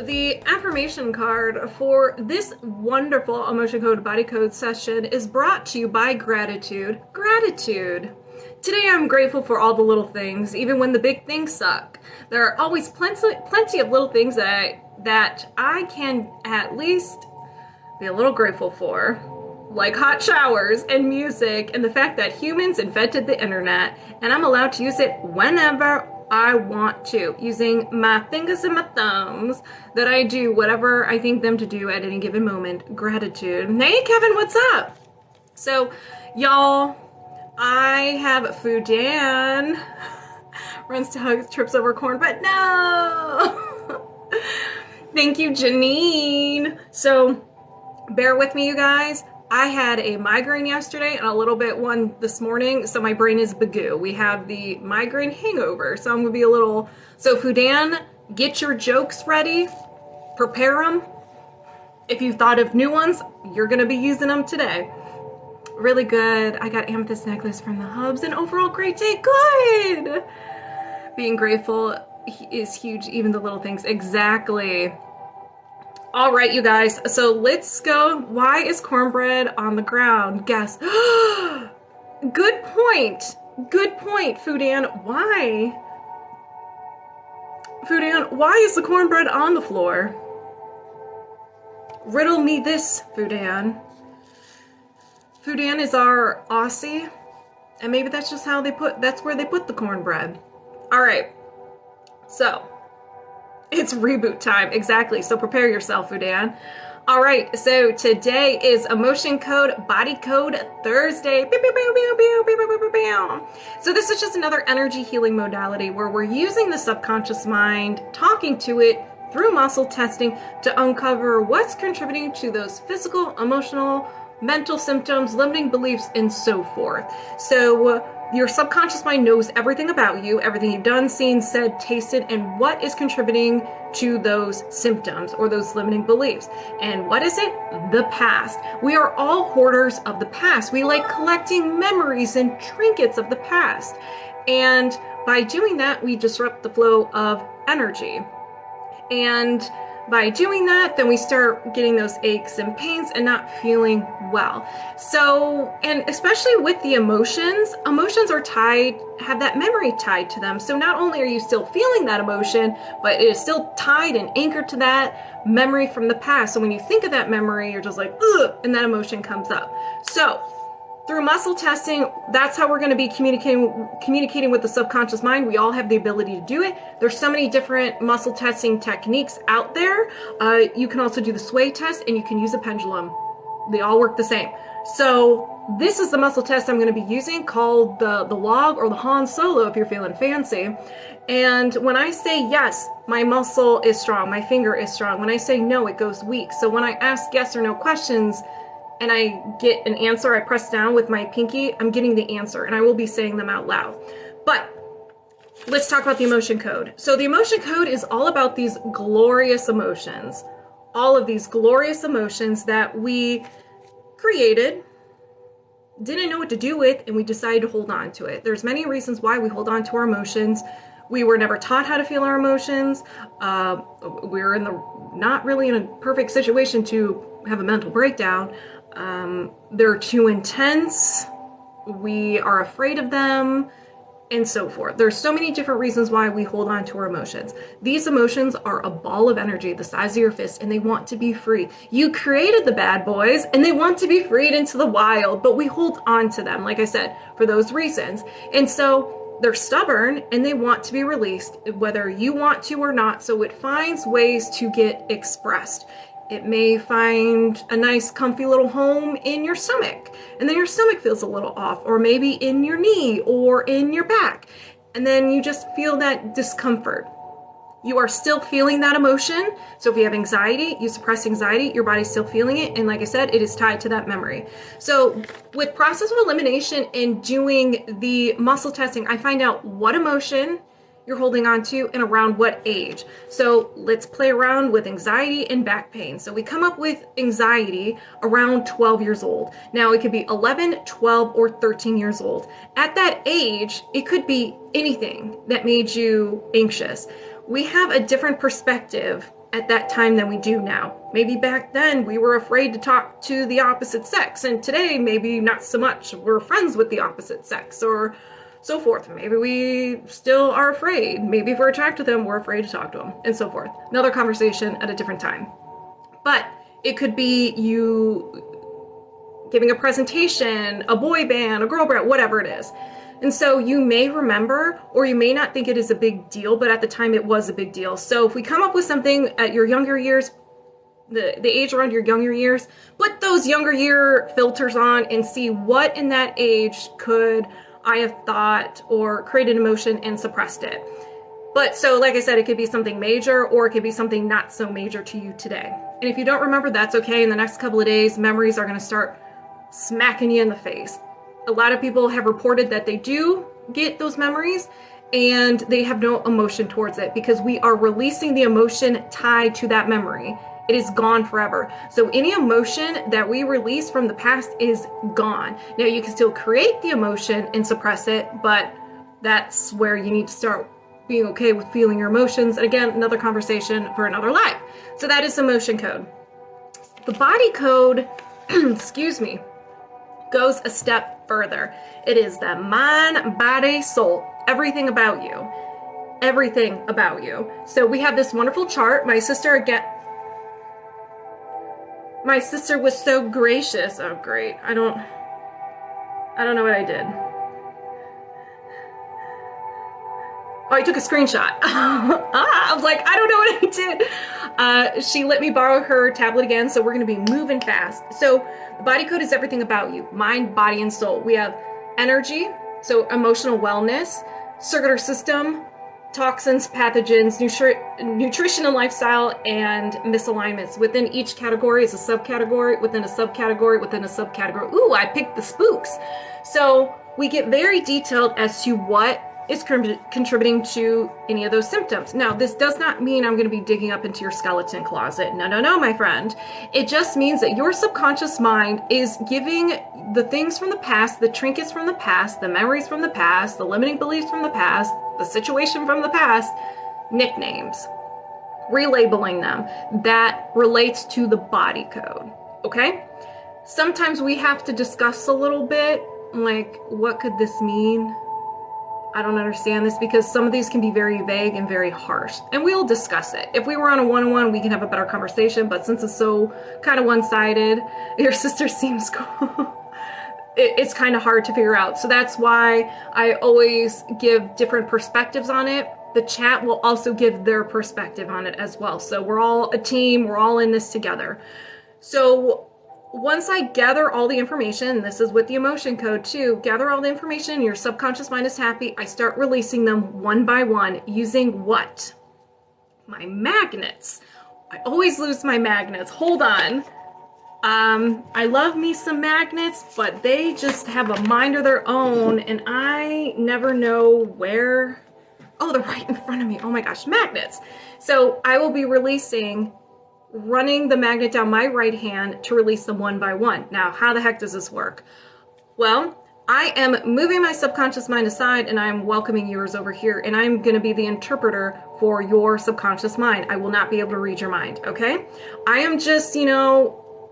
The affirmation card for this wonderful emotion code body code session is brought to you by gratitude. Gratitude. Today I'm grateful for all the little things, even when the big things suck. There are always plenty of little things that I can at least be a little grateful for. Like hot showers and music and the fact that humans invented the internet and I'm allowed to use it whenever I want to, using my fingers and my thumbs, that I do whatever I think them to do at any given moment. Gratitude. Hey Kevin, what's up? So y'all, I have Fudan runs to hugs, trips over corn, but no. Thank you, Janine. So bear with me, you guys. I had a migraine yesterday and a little bit one this morning, so my brain is bagoo. We have the migraine hangover, so I'm gonna be a little... So Fudan, get your jokes ready, prepare them. If you've thought of new ones, you're gonna be using them today. Really good. I got amethyst necklace from the Hubs, and overall great day. Good. Being grateful is huge, even the little things. Exactly. All right, you guys, so let's go. Why is cornbread on the ground? Guess. Good point. Good point, Fudan. Why? Fudan, why is the cornbread on the floor? Riddle me this, Fudan. Fudan is our Aussie, and maybe that's just how that's where they put the cornbread. All right, so it's reboot time, exactly. So prepare yourself, Fudan. All right, so today is Emotion Code Body Code Thursday. So this is just another energy healing modality where we're using the subconscious mind, talking to it through muscle testing to uncover what's contributing to those physical, emotional, mental symptoms, limiting beliefs, and so forth. So your subconscious mind knows everything about you, everything you've done, seen, said, tasted, and what is contributing to those symptoms or those limiting beliefs. And what is it? The past. We are all hoarders of the past. We like collecting memories and trinkets of the past. And by doing that, we disrupt the flow of energy. And by doing that, then we start getting those aches and pains and not feeling well. So, and especially with the emotions are tied, have that memory tied to them. So not only are you still feeling that emotion, but it is still tied and anchored to that memory from the past. So when you think of that memory, you're just like, ugh, and that emotion comes up. So through muscle testing, that's how we're going to be communicating with the subconscious mind. We all have the ability to do it. There's so many different muscle testing techniques out there. You can also do the sway test, and you can use a pendulum. They all work the same. So this is the muscle test I'm going to be using, called the log or the Han Solo if you're feeling fancy. And when I say yes, my muscle is strong, my finger is strong. When I say no, it goes weak. So when I ask yes or no questions, and I get an answer, I press down with my pinky, I'm getting the answer, and I will be saying them out loud. But let's talk about the emotion code. So the emotion code is all about these glorious emotions. All of these glorious emotions that we created, didn't know what to do with, and we decided to hold on to it. There's many reasons why we hold on to our emotions. We were never taught how to feel our emotions. We're not really in a perfect situation to have a mental breakdown. They're too intense, we are afraid of them, and so forth. There's so many different reasons why we hold on to our emotions. These emotions are a ball of energy the size of your fist, and they want to be free. You created the bad boys, and they want to be freed into the wild, but we hold on to them, like I said, for those reasons. And so they're stubborn, and they want to be released, whether you want to or not, so it finds ways to get expressed. It may find a nice comfy little home in your stomach, and then your stomach feels a little off, or maybe in your knee or in your back, and then you just feel that discomfort. You are still feeling that emotion. So if you have anxiety, you suppress anxiety, your body's still feeling it, and like I said, it is tied to that memory. So with process of elimination and doing the muscle testing, I find out what emotion you're holding on to and around what age. So let's play around with anxiety and back pain. So we come up with anxiety around 12 years old. Now it could be 11, 12, or 13 years old. At that age, it could be anything that made you anxious. We have a different perspective at that time than we do now. Maybe back then we were afraid to talk to the opposite sex, and today maybe not so much. We're friends with the opposite sex, or so forth. Maybe we still are afraid. Maybe if we're attracted to them, we're afraid to talk to them, and so forth. Another conversation at a different time. But it could be you giving a presentation, a boy band, a girl band, whatever it is. And so you may remember, or you may not think it is a big deal, but at the time it was a big deal. So if we come up with something at your younger years, the age around your younger years, put those younger year filters on and see what in that age could I have thought or created emotion and suppressed it. But so like I said, it could be something major, or it could be something not so major to you today. And if you don't remember, that's okay. In the next couple of days, memories are going to start smacking you in the face. A lot of people have reported that they do get those memories and they have no emotion towards it, because we are releasing the emotion tied to that memory. It is gone forever. So any emotion that we release from the past is gone. Now you can still create the emotion and suppress it, but that's where you need to start being okay with feeling your emotions. And again, another conversation for another life. So that is the emotion code. The body code, excuse me, goes a step further. It is the mind, body, soul, everything about you. Everything about you. So we have this wonderful chart. My sister was so gracious. Oh, great. I don't know what I did. Oh, I took a screenshot. I was like, I don't know what I did. She let me borrow her tablet again, so we're going to be moving fast. So the body code is everything about you. Mind, body, and soul. We have energy, so emotional wellness, circular system, toxins, pathogens, nutrition and lifestyle, and misalignments. Within each category is a subcategory, within a subcategory, within a subcategory. Ooh, I picked the spooks. So we get very detailed as to what is contributing to any of those symptoms. Now, this does not mean I'm going to be digging up into your skeleton closet. No, my friend. It just means that your subconscious mind is giving the things from the past, the trinkets from the past, the memories from the past, the limiting beliefs from the past, the situation from the past, nicknames, relabeling them. That relates to the body code, okay? Sometimes we have to discuss a little bit, like, what could this mean? I don't understand this, because some of these can be very vague and very harsh, and we'll discuss it. If we were on a one-on-one, we can have a better conversation, but since it's so kind of one-sided, your sister seems cool. It's kind of hard to figure out. So that's why I always give different perspectives on it. The chat will also give their perspective on it as well. So we're all a team, we're all in this together. So once I gather all the information, this is with the emotion code too, gather all the information, your subconscious mind is happy, I start releasing them one by one using what? My magnets. I always lose my magnets. Hold on. I love me some magnets, but they just have a mind of their own, and I never know where. Oh, they're right in front of me. Oh my gosh, magnets. So I will be running the magnet down my right hand to release them one by one. Now, how the heck does this work? Well, I am moving my subconscious mind aside, and I'm welcoming yours over here, and I'm going to be the interpreter for your subconscious mind. I will not be able to read your mind, okay? I am just,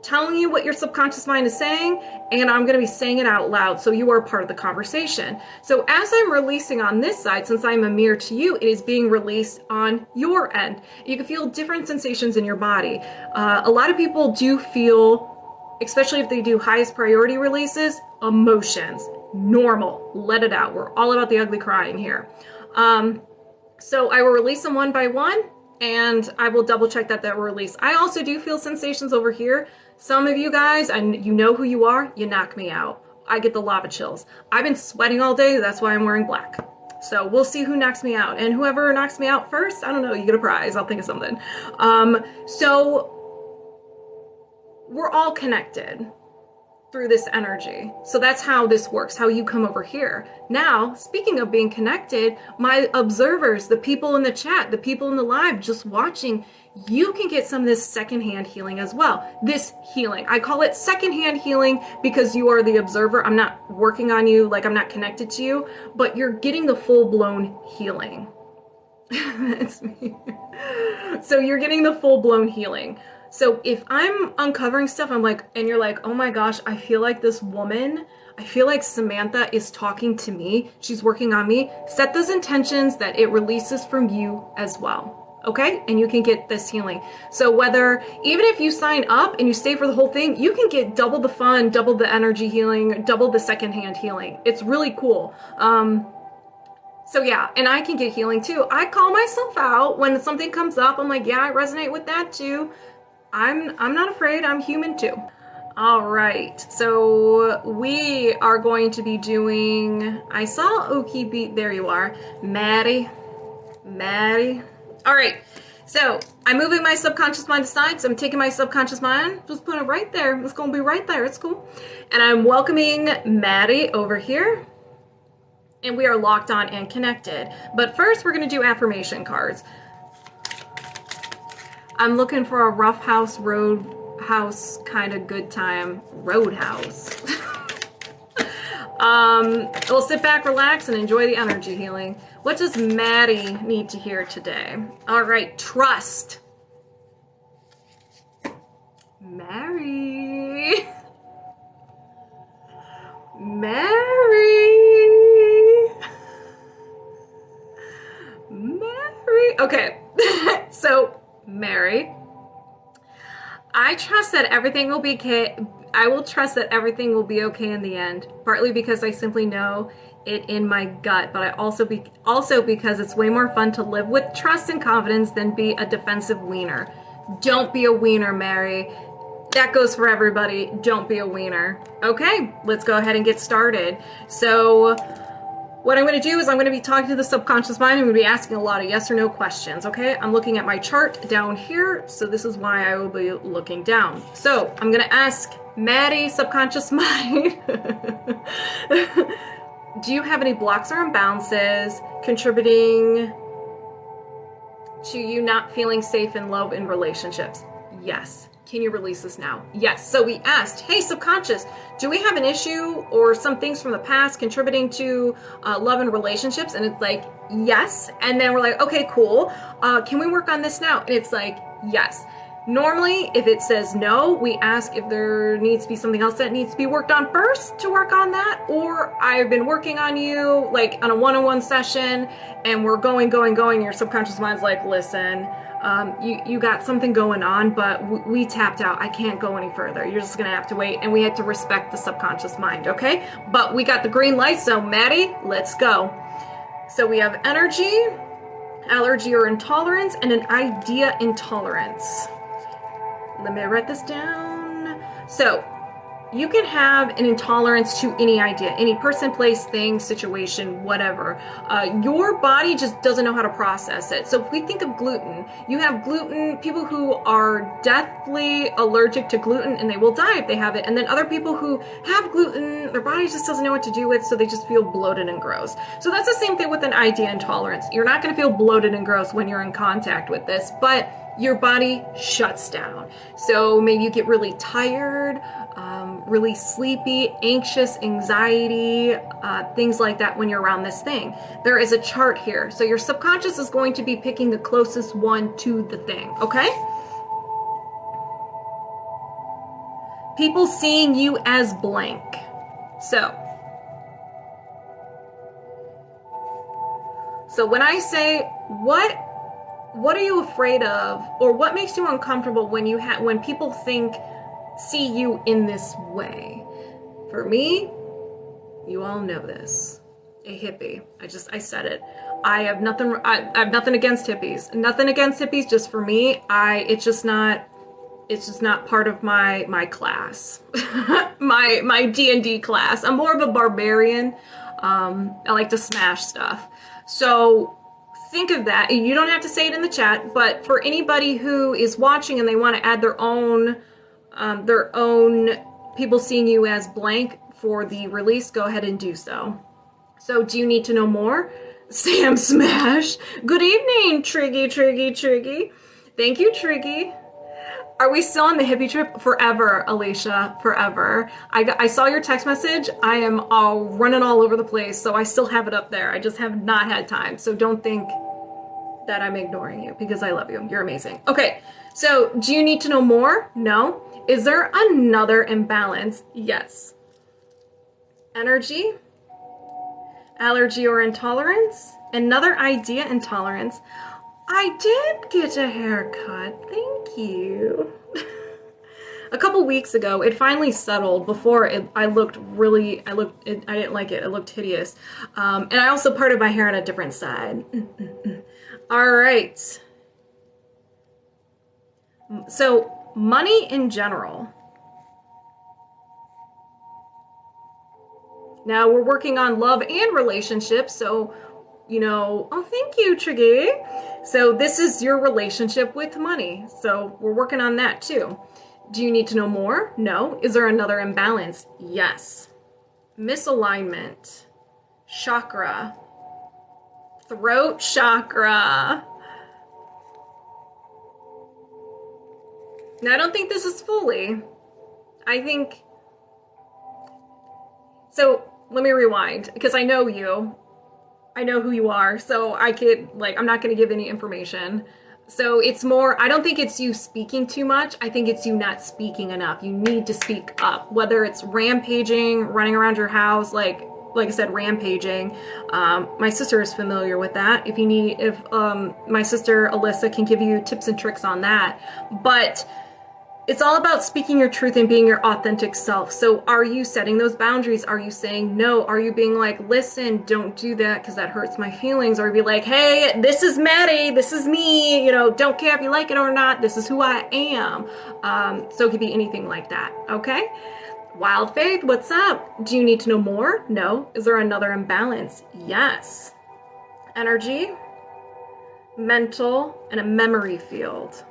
telling you what your subconscious mind is saying, and I'm going to be saying it out loud, so you are part of the conversation. So as I'm releasing on this side, since I'm a mirror to you, it is being released on your end. You can feel different sensations in your body. A lot of people do feel, especially if they do highest priority releases, emotions. Normal. Let it out. We're all about the ugly crying here. So I will release them one by one, and I will double check that were released. I also do feel sensations over here. Some of you guys, and you know who you are, you knock me out. I get the lava chills. I've been sweating all day, that's why I'm wearing black. So we'll see who knocks me out. And whoever knocks me out first, I don't know, you get a prize. I'll think of something. So we're all connected through this energy. So that's how this works, how you come over here. Now, speaking of being connected, my observers, the people in the chat, the people in the live just watching, you can get some of this secondhand healing as well. This healing, I call it secondhand healing because you are the observer. I'm not working on you, like I'm not connected to you, but you're getting the full-blown healing. It's me. So you're getting the full-blown healing. So if I'm uncovering stuff, I'm like, and you're like, oh my gosh, I feel like this woman, I feel like Samantha is talking to me. She's working on me. Set those intentions that it releases from you as well. Okay? And you can get this healing. So whether, even if you sign up and you stay for the whole thing, you can get double the fun, double the energy healing, double the secondhand healing. It's really cool. So yeah, and I can get healing too. I call myself out when something comes up. I'm like, yeah, I resonate with that too. I'm not afraid. I'm human too. All right, so we are going to be doing, I saw Oki beat, there you are, Maddie. All right, so I'm moving my subconscious mind aside, so I'm taking my subconscious mind, just put it right there. It's gonna be right there, it's cool. And I'm welcoming Maddie over here. And we are locked on and connected. But first, we're going to do affirmation cards. I'm looking for a rough house, roadhouse kind of good time. Roadhouse. We'll sit back, relax, and enjoy the energy healing. What does Maddie need to hear today? All right, trust. Mary. Okay, so Mary, I trust that everything will be okay. I will trust that everything will be okay in the end, partly because I simply know it in my gut, but I also because it's way more fun to live with trust and confidence than be a defensive wiener. Don't be a wiener, Mary. That goes for everybody. Don't be a wiener. Okay, let's go ahead and get started. So what I'm going to do is I'm going to be talking to the subconscious mind. I'm going to be asking a lot of yes or no questions, okay? I'm looking at my chart down here, so this is why I will be looking down. So I'm going to ask Maddie, subconscious mind, do you have any blocks or imbalances contributing to you not feeling safe in love in relationships? Yes. Can you release this now? Yes. So we asked, hey, subconscious, do we have an issue or some things from the past contributing to love and relationships? And it's like, yes. And then we're like, okay, cool. Can we work on this now? And it's like, yes. Normally, if it says no, we ask if there needs to be something else that needs to be worked on first to work on that. Or I've been working on you like on a one-on-one session and we're going. Your subconscious mind's like, listen, you got something going on, but we tapped out. I can't go any further. You're just going to have to wait. And we had to respect the subconscious mind, okay? But we got the green light, so Maddie, let's go. So we have energy, allergy or intolerance, and an idea intolerance. Let me write this down. So you can have an intolerance to any idea, any person, place, thing, situation, whatever. Your body just doesn't know how to process it. So if we think of gluten, you have gluten, people who are deathly allergic to gluten and they will die if they have it. And then other people who have gluten, their body just doesn't know what to do with, so they just feel bloated and gross. So that's the same thing with an idea intolerance. You're not going to feel bloated and gross when you're in contact with this, but your body shuts down. So maybe you get really tired, really sleepy, anxious, anxiety, things like that when you're around this thing. There is a chart here. So your subconscious is going to be picking the closest one to the thing, okay? People seeing you as blank. So when I say, what are you afraid of, or what makes you uncomfortable when people see you in this way? For me, you all know this. A hippie. I said it. I have nothing against hippies. Nothing against hippies, just for me, it's just not part of my class. my D&D class. I'm more of a barbarian. I like to smash stuff. So think of that. You don't have to say it in the chat, but for anybody who is watching and they want to add their own people seeing you as blank for the release, go ahead and do so. So do you need to know more? Sam Smash. Good evening, Triggy. Thank you, Triggy. Are we still on the hippie trip? Forever, Alicia, forever. I saw your text message. I am running all over the place, so I still have it up there. I just have not had time. So don't think that I'm ignoring you because I love you. You're amazing. Okay, so do you need to know more? No. Is there another imbalance? Yes. Energy, allergy or intolerance, another idea, intolerance. I did get a haircut. Thank you. A couple weeks ago, it finally settled. Before I didn't like it. It looked hideous. And I also parted my hair on a different side. All right. So money in general. Now we're working on love and relationships. So, oh, thank you, Triggy. So this is your relationship with money. So we're working on that too. Do you need to know more? No. Is there another imbalance? Yes. Misalignment. Chakra. Throat chakra. Now, I don't think this is fully. So let me rewind, because I know you. I know who you are, so I'm not going to give any information. So it's more, I don't think it's you speaking too much. I think it's you not speaking enough. You need to speak up, whether it's rampaging, running around your house, like I said, rampaging. My sister is familiar with that. If my sister Alyssa can give you tips and tricks on that. But it's all about speaking your truth and being your authentic self. So are you setting those boundaries? Are you saying no? Are you being like, listen, don't do that because that hurts my feelings? Or be like, hey, this is Maddie. This is me. Don't care if you like it or not. This is who I am. So it could be anything like that. Okay? Wild Faith, what's up? Do you need to know more? No. Is there another imbalance? Yes. Energy, mental, and a memory field.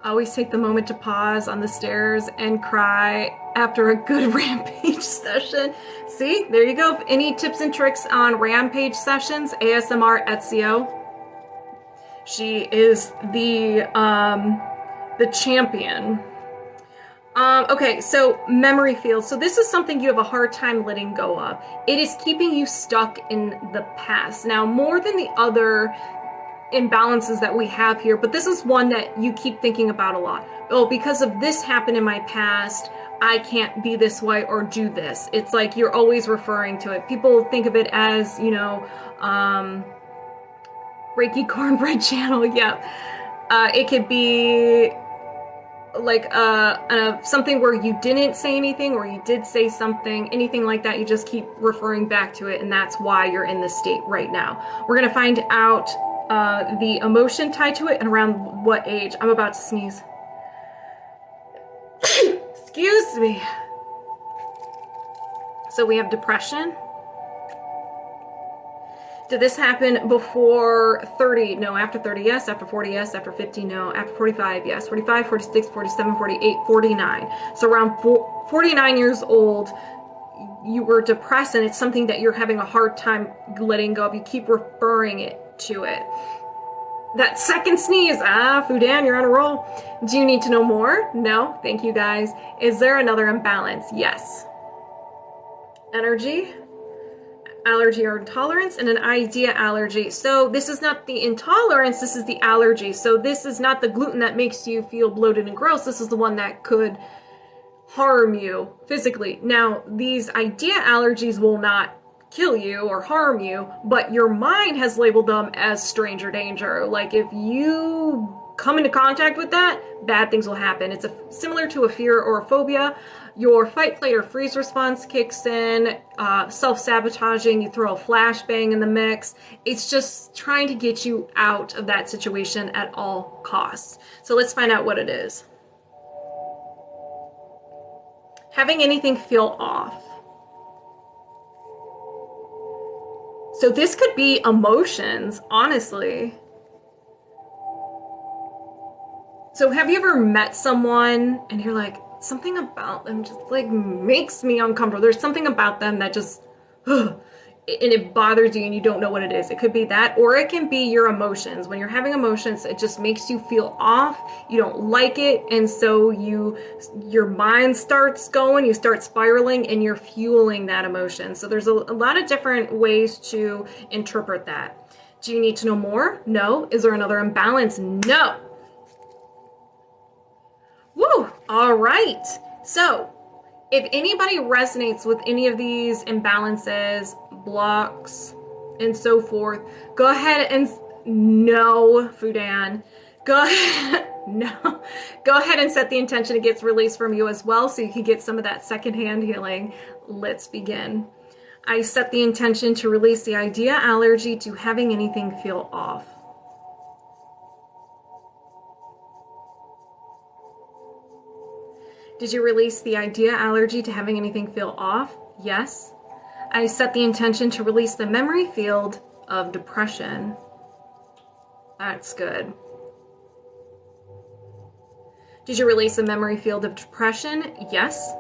Always take the moment to pause on the stairs and cry after a good rampage session. See, there you go. Any tips and tricks on rampage sessions? ASMR Ezio. She is the champion. Okay, so memory field. So this is something you have a hard time letting go of. It is keeping you stuck in the past. Now, more than the other imbalances that we have here, but this is one that you keep thinking about a lot. Oh, because of this happened in my past, I can't be this way or do this. It's like you're always referring to it. People think of it as, Reiki Cornbread Channel. Yeah. It could be like something where you didn't say anything or you did say something, anything like that. You just keep referring back to it, and that's why you're in this state right now. We're going to find out the emotion tied to it and around what age. I'm about to sneeze. Excuse me. So we have depression. Did this happen before 30? No. After 30, yes. After 40, yes. After 50, no. After 45, yes. 45, 46, 47, 48, 49. So around 49 years old, you were depressed, and it's something that you're having a hard time letting go of. You keep referring it to it. That second sneeze. Fudan, you're on a roll. Do you need to know more? No. Thank you, guys. Is there another imbalance? Yes. Energy, allergy or intolerance, and an idea allergy. So this is not the intolerance, this is the allergy. So this is not the gluten that makes you feel bloated and gross. This is the one that could harm you physically. Now, these idea allergies will not kill you or harm you, but your mind has labeled them as stranger danger. Like if you come into contact with that, bad things will happen. It's similar to a fear or a phobia. Your fight, flight, or freeze response kicks in, self-sabotaging, you throw a flashbang in the mix. It's just trying to get you out of that situation at all costs. So let's find out what it is. Having anything feel off. So this could be emotions, honestly. So have you ever met someone and you're like, something about them just like makes me uncomfortable. There's something about them that just, and it bothers you and you don't know what it is. It could be that, or it can be your emotions. When you're having emotions, it just makes you feel off. You don't like it, and so your mind starts going, you start spiraling, and you're fueling that emotion. So there's a lot of different ways to interpret that. Do you need to know more? No. Is there another imbalance? No. Woo! All right. So if anybody resonates with any of these imbalances, blocks, and so forth, go ahead and no, Fudan. Go ahead, no. Go ahead and set the intention it gets released from you as well, so you can get some of that secondhand healing. Let's begin. I set the intention to release the idea allergy to having anything feel off. Did you release the idea allergy to having anything feel off? Yes. I set the intention to release the memory field of depression. That's good. Did you release the memory field of depression? Yes.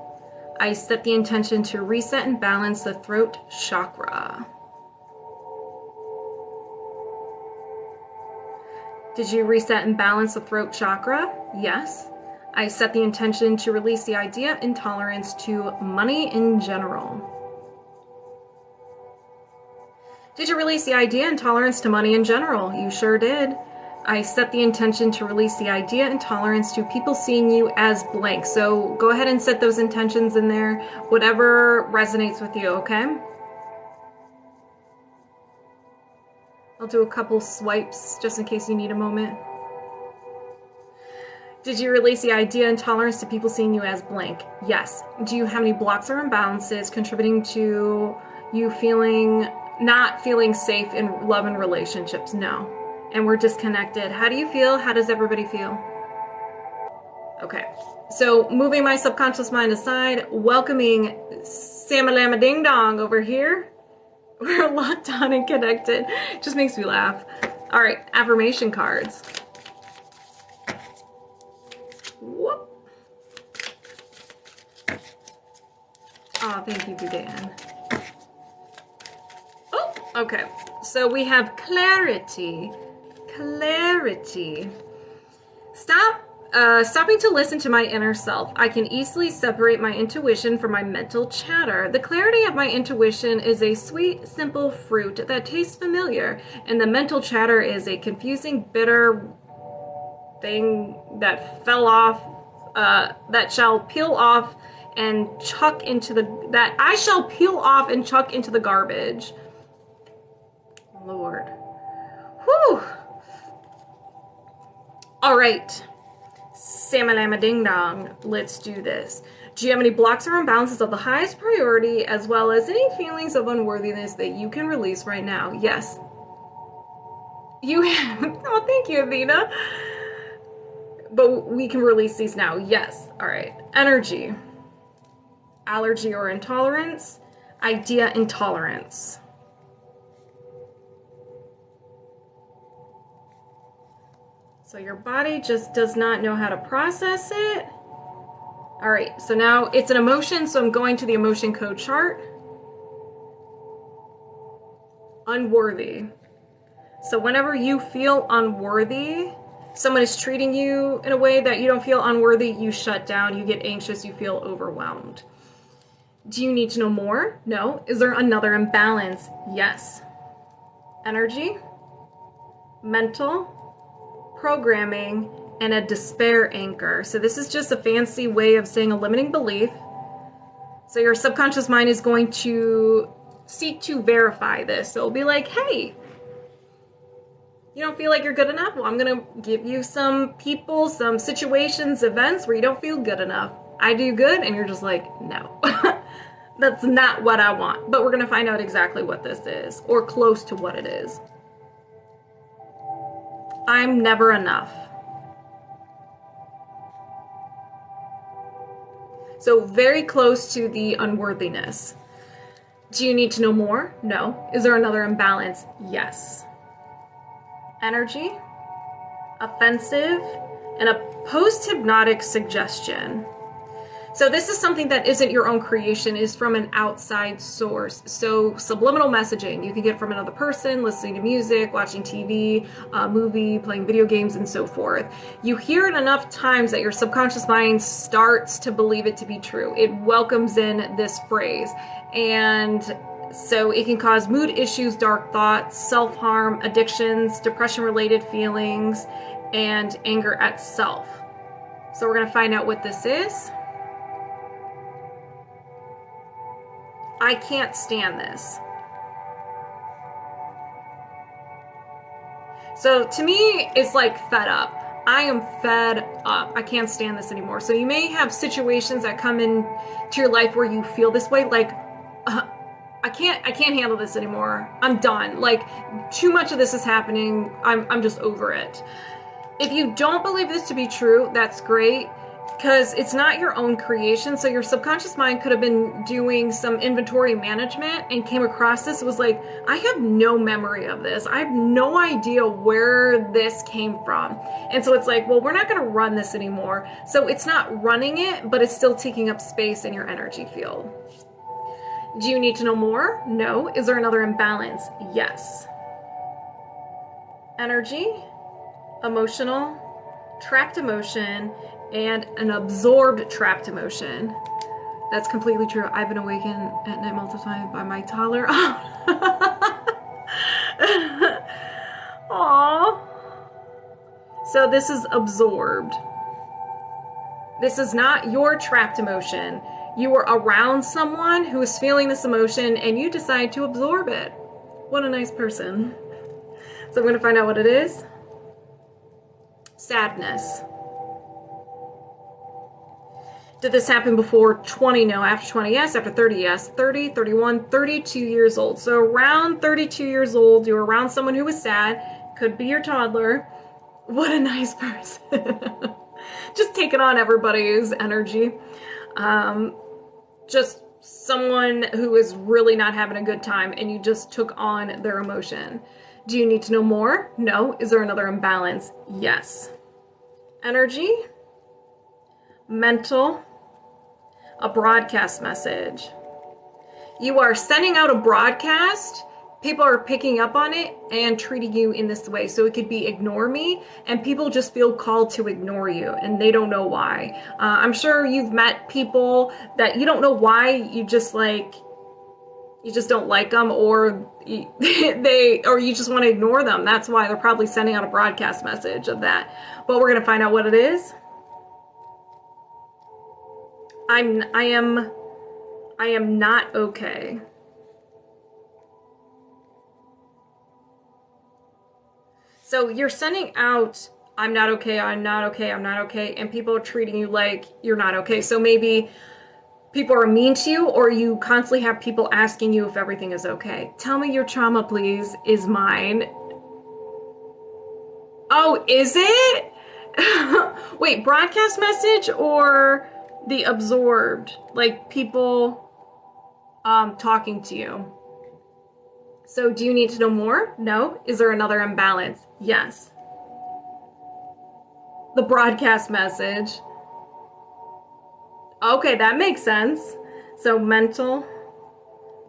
I set the intention to reset and balance the throat chakra. Did you reset and balance the throat chakra? Yes. I set the intention to release the idea intolerance to money in general. Did you release the idea intolerance to money in general? You sure did. I set the intention to release the idea intolerance to people seeing you as blank. So go ahead and set those intentions in there, whatever resonates with you, okay? I'll do a couple swipes just in case you need a moment. Did you release the idea intolerance to people seeing you as blank? Yes. Do you have any blocks or imbalances contributing to you not feeling safe in love and relationships? No. And we're disconnected. How do you feel? How does everybody feel? Okay. So moving my subconscious mind aside, welcoming Samalama Ding Dong over here. We're locked on and connected. Just makes me laugh. All right, affirmation cards. Whoop. Oh, thank you, Budan. Oh, okay. So we have clarity. Clarity. Stopping to listen to my inner self. I can easily separate my intuition from my mental chatter. The clarity of my intuition is a sweet, simple fruit that tastes familiar, and the mental chatter is a confusing, bitter thing that fell off, that shall peel off and chuck into that I shall peel off and chuck into the garbage. Lord. Whew. All right. Samalama Ding Dong. Let's do this. Do you have any blocks or imbalances of the highest priority, as well as any feelings of unworthiness that you can release right now? Yes. You have. Oh, thank you, Athena. But we can release these now. Yes. All right. Energy. Allergy or intolerance. Idea intolerance. So your body just does not know how to process it. All right. So now it's an emotion. So I'm going to the emotion code chart. Unworthy. So whenever you feel unworthy, someone is treating you in a way that you don't feel unworthy, you shut down, you get anxious, you feel overwhelmed. Do you need to know more? No. Is there another imbalance? Yes. Energy, mental, programming, and a despair anchor. So this is just a fancy way of saying a limiting belief. So your subconscious mind is going to seek to verify this. So it'll be like, hey, you don't feel like you're good enough? Well, I'm going to give you some people, some situations, events where you don't feel good enough. I do good, and you're just like, no. That's not what I want. But we're going to find out exactly what this is, or close to what it is. I'm never enough. So very close to the unworthiness. Do you need to know more? No. Is there another imbalance? Yes. Energy, offensive, and a post-hypnotic suggestion. So this is something that isn't your own creation, is from an outside source. So subliminal messaging, you can get from another person, listening to music, watching TV, a movie, playing video games, and so forth. You hear it enough times that your subconscious mind starts to believe it to be true. It welcomes in this phrase. And so it can cause mood issues, dark thoughts, self-harm, addictions, depression-related feelings, and anger at self. So we're going to find out what this is. I can't stand this. So to me, it's like fed up. I am fed up. I can't stand this anymore. So you may have situations that come into your life where you feel this way, like, I can't handle this anymore. I'm done. Like, too much of this is happening. I'm just over it. If you don't believe this to be true, that's great, because it's not your own creation. So your subconscious mind could have been doing some inventory management and came across this. It was like, I have no memory of this. I have no idea where this came from. And so it's like, well, we're not going to run this anymore. So it's not running it, but it's still taking up space in your energy field. Do you need to know more? No. Is there another imbalance? Yes. Energy, emotional, trapped emotion, and an absorbed trapped emotion. That's completely true. I've been awakened at night multiple times by my toddler. Aww. So this is absorbed. This is not your trapped emotion. You were around someone who is feeling this emotion and you decide to absorb it. What a nice person. So we're going to find out what it is. Sadness. Did this happen before 20? No. After 20? Yes. After 30? Yes. 30, 31, 32 years old. So around 32 years old, you were around someone who was sad. Could be your toddler. What a nice person. Just taking on everybody's energy. Just someone who is really not having a good time and you just took on their emotion. Do you need to know more? No. Is there another imbalance? Yes. Energy, mental, a broadcast message. You are sending out a broadcast. People are picking up on it and treating you in this way. So it could be ignore me, and people just feel called to ignore you and they don't know why. I'm sure you've met people that you don't know why, you just don't like them, or you just want to ignore them. That's why they're probably sending out a broadcast message of that. But we're going to find out what it is. I am not okay. So you're sending out, I'm not okay, I'm not okay, I'm not okay, and people are treating you like you're not okay. So maybe people are mean to you, or you constantly have people asking you if everything is okay. Tell me your trauma, please, is mine. Oh, is it? Wait, broadcast message or the absorbed? Like people talking to you. So do you need to know more? No. Is there another imbalance? Yes. The broadcast message. Okay, that makes sense. So mental,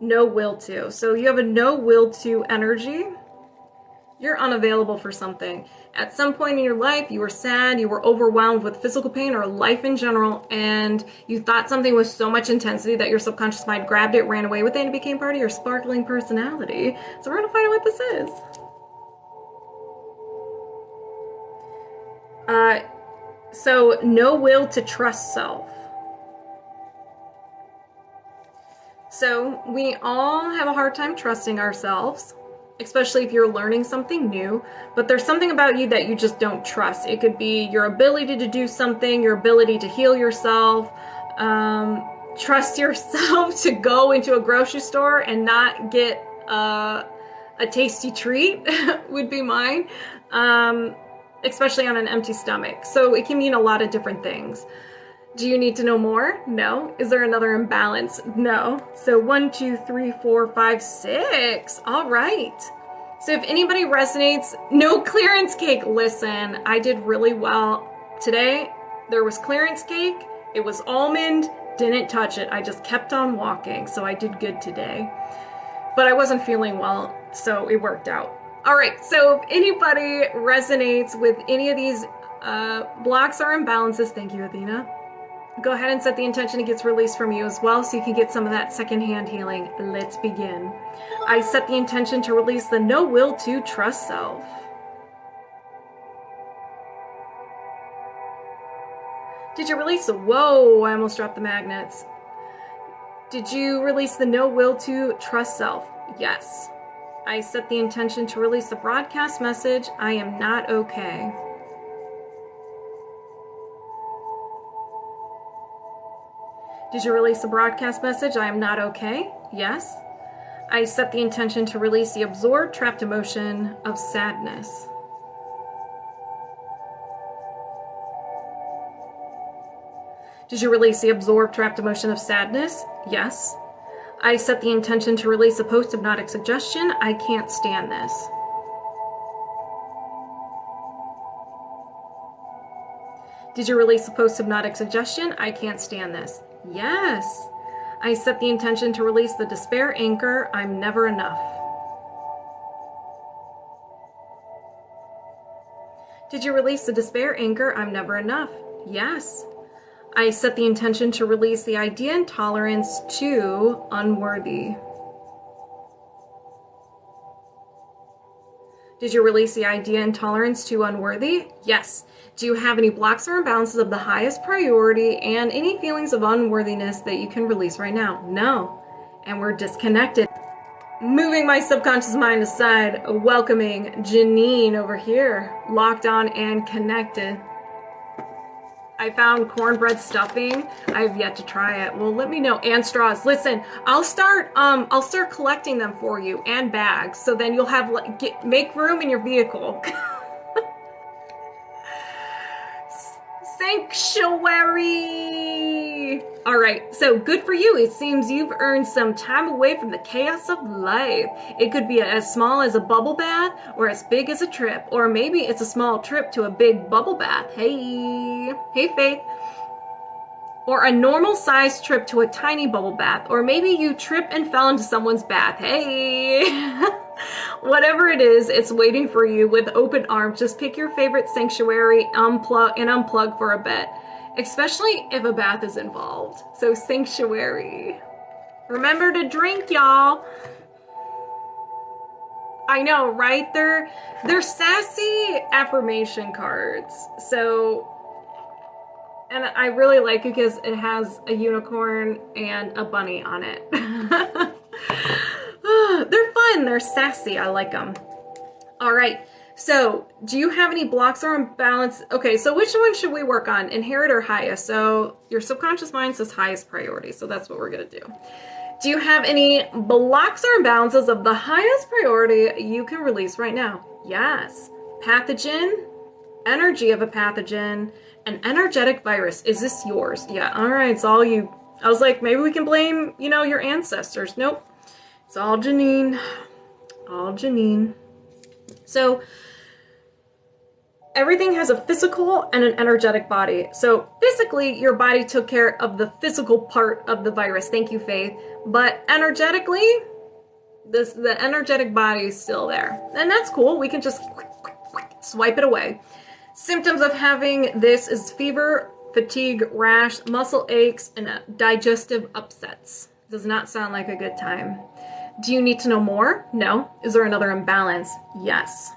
no will to. So you have a no will to energy. You're unavailable for something. At some point in your life, you were sad, you were overwhelmed with physical pain or life in general, and you thought something with so much intensity that your subconscious mind grabbed it, ran away with it, and it became part of your sparkling personality. So we're going to find out what this is. So no will to trust self. So we all have a hard time trusting ourselves, especially if you're learning something new, but there's something about you that you just don't trust. It could be your ability to do something, your ability to heal yourself, trust yourself to go into a grocery store and not get a tasty treat would be mine, especially on an empty stomach. So it can mean a lot of different things. Do you need to know more? No. Is there another imbalance? No. So 1, 2, 3, 4, 5, 6. All right. So if anybody resonates, no clearance cake. Listen, I did really well today. There was clearance cake It was almond, didn't touch it. I just kept on walking, so I did good today. But I wasn't feeling well, so it worked out. All right, so if anybody resonates with any of these blocks or imbalances, thank you, Athena. Go ahead and set the intention it gets released from you as well so you can get some of that secondhand healing. Let's begin. I set the intention to release the no will to trust self. Did you release the, whoa, I almost dropped the magnets. Did you release the no will to trust self? Yes. I set the intention to release the broadcast message, I am not okay. Did you release the broadcast message, I am not okay? Yes. I set the intention to release the absorbed, trapped emotion of sadness. Did you release the absorbed, trapped emotion of sadness? Yes. I set the intention to release a post-hypnotic suggestion, I can't stand this. Did you release a post-hypnotic suggestion, I can't stand this? Yes. I set the intention to release the despair anchor, I'm never enough. Did you release the despair anchor, I'm never enough? Yes. I set the intention to release the idea and tolerance to unworthy. Did you release the idea and tolerance to unworthy? Yes. Do you have any blocks or imbalances of the highest priority and any feelings of unworthiness that you can release right now? No. And we're disconnected. Moving my subconscious mind aside, welcoming Janine over here, locked on and connected. I found cornbread stuffing. I've yet to try it. Well, let me know. And straws. Listen, I'll start collecting them for you and bags. So then you'll have make room in your vehicle. Sanctuary. All right, so good for you. It seems you've earned some time away from the chaos of life. It could be as small as a bubble bath or as big as a trip, or maybe it's a small trip to a big bubble bath. Hey Faith. Or a normal sized trip to a tiny bubble bath, or maybe you trip and fell into someone's bath. Hey. Whatever it is, it's waiting for you with open arms. Just pick your favorite sanctuary, unplug for a bit, especially if a bath is involved. So sanctuary. Remember to drink, y'all. I know, right? They're sassy affirmation cards. So, and I really like it because it has a unicorn and a bunny on it. They're fun. They're sassy. I like them. All right. So do you have any blocks or imbalance? Okay. So which one should we work on? Inherit or highest? So your subconscious mind says highest priority. So that's what we're going to do. Do you have any blocks or imbalances of the highest priority you can release right now? Yes. Pathogen, energy of a pathogen, an energetic virus. Is this yours? Yeah. All right. It's all you. I was like, maybe we can blame, your ancestors. Nope. It's all Janine. All Janine. So everything has a physical and an energetic body. So physically, your body took care of the physical part of the virus. Thank you, Faith. But energetically, the energetic body is still there. And that's cool. We can just swipe it away. Symptoms of having this is fever, fatigue, rash, muscle aches, and digestive upsets. Does not sound like a good time. Do you need to know more? No. Is there another imbalance? Yes.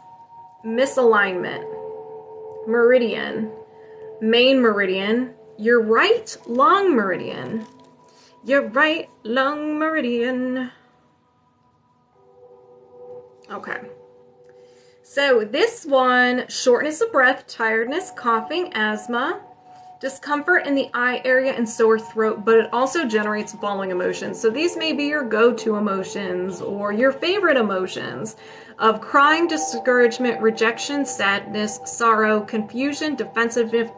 Misalignment. Meridian. Main meridian. Your right long meridian. Your right long meridian. Okay. So this one, shortness of breath, tiredness, coughing, asthma, discomfort in the eye area and sore throat, but it also generates the following emotions. So these may be your go-to emotions or your favorite emotions of crying, discouragement, rejection, sadness, sorrow, confusion, defensiveness,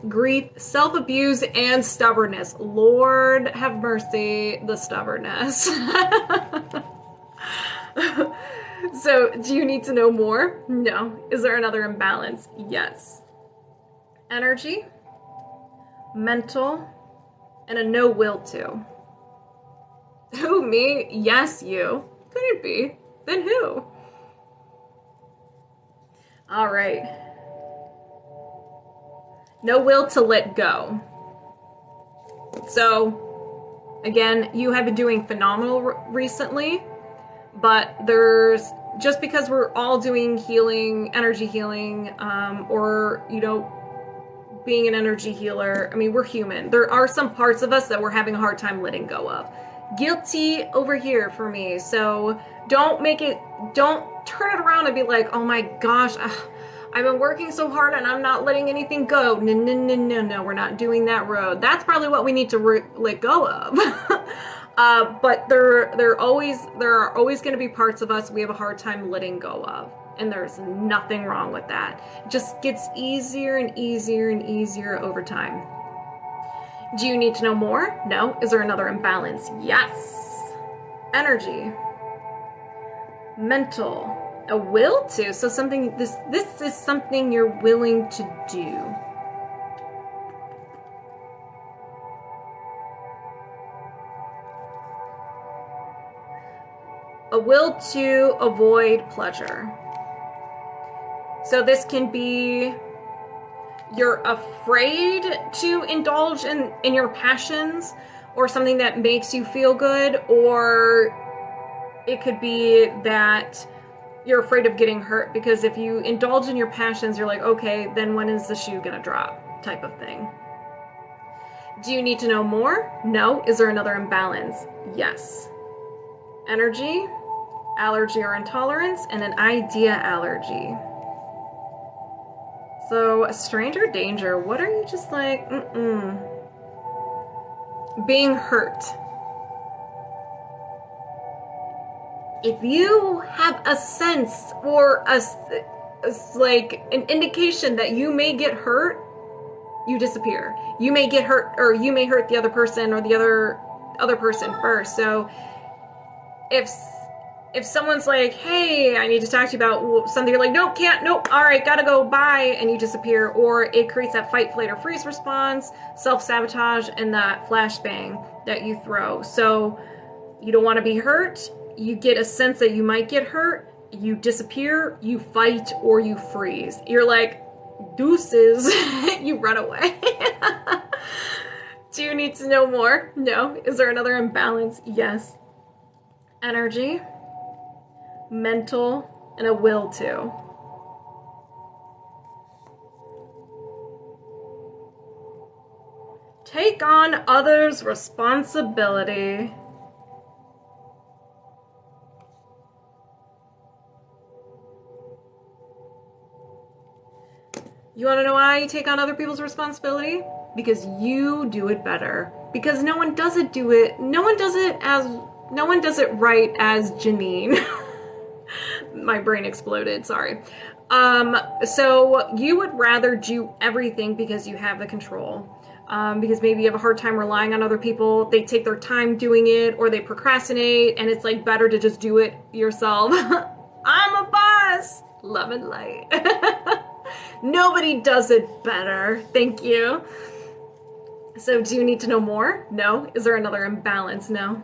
grief, self-abuse, and stubbornness. Lord have mercy, the stubbornness. So, do you need to know more? No. Is there another imbalance? Yes. energy, mental, and a no will to. Who, me? Yes, you. Could it be? Then who? All right. No will to let go. So, again, you have been doing phenomenal recently, but just because we're all doing healing, energy healing, or, being an energy healer, I mean, we're human. There are some parts of us that we're having a hard time letting go of. Guilty over here for me. So don't turn it around and be like, oh my gosh, I've been working so hard and I'm not letting anything go. No, we're not doing that road. That's probably what we need to let go of. But there are always going to be parts of us we have a hard time letting go of. And there's nothing wrong with that. It just gets easier and easier and easier over time. Do you need to know more? No. Is there another imbalance? Yes. Energy. Mental. A will to. So this is something you're willing to do. A will to avoid pleasure. So this can be you're afraid to indulge in your passions or something that makes you feel good, or it could be that you're afraid of getting hurt because if you indulge in your passions, you're like, okay, then when is the shoe gonna drop type of thing. Do you need to know more? No. Is there another imbalance? Yes. Energy, allergy or intolerance, and an idea allergy. So, stranger danger, what are you just like, Being hurt. If you have a sense or like an indication that you may get hurt, you disappear. You may get hurt, or you may hurt the other person or the other person first. So, if someone's like, hey, I need to talk to you about something, you're like, nope, can't, nope, all right, gotta go, bye, and you disappear. Or it creates that fight, flight, or freeze response, self-sabotage, and that flashbang that you throw. So you don't want to be hurt. You get a sense that you might get hurt. You disappear, you fight, or you freeze. You're like, deuces, you run away. Do you need to know more? No. Is there another imbalance? Yes. Energy, mental, and a will to. Take on others' responsibility. You want to know why you take on other people's responsibility? Because you do it better. Because no one does it right as Janine. My brain exploded, sorry. So you would rather do everything because you have the control. Because maybe you have a hard time relying on other people. They take their time doing it, or they procrastinate, and it's like better to just do it yourself. I'm a boss. Love and light. Nobody does it better. Thank you. So do you need to know more? No. Is there another imbalance? No.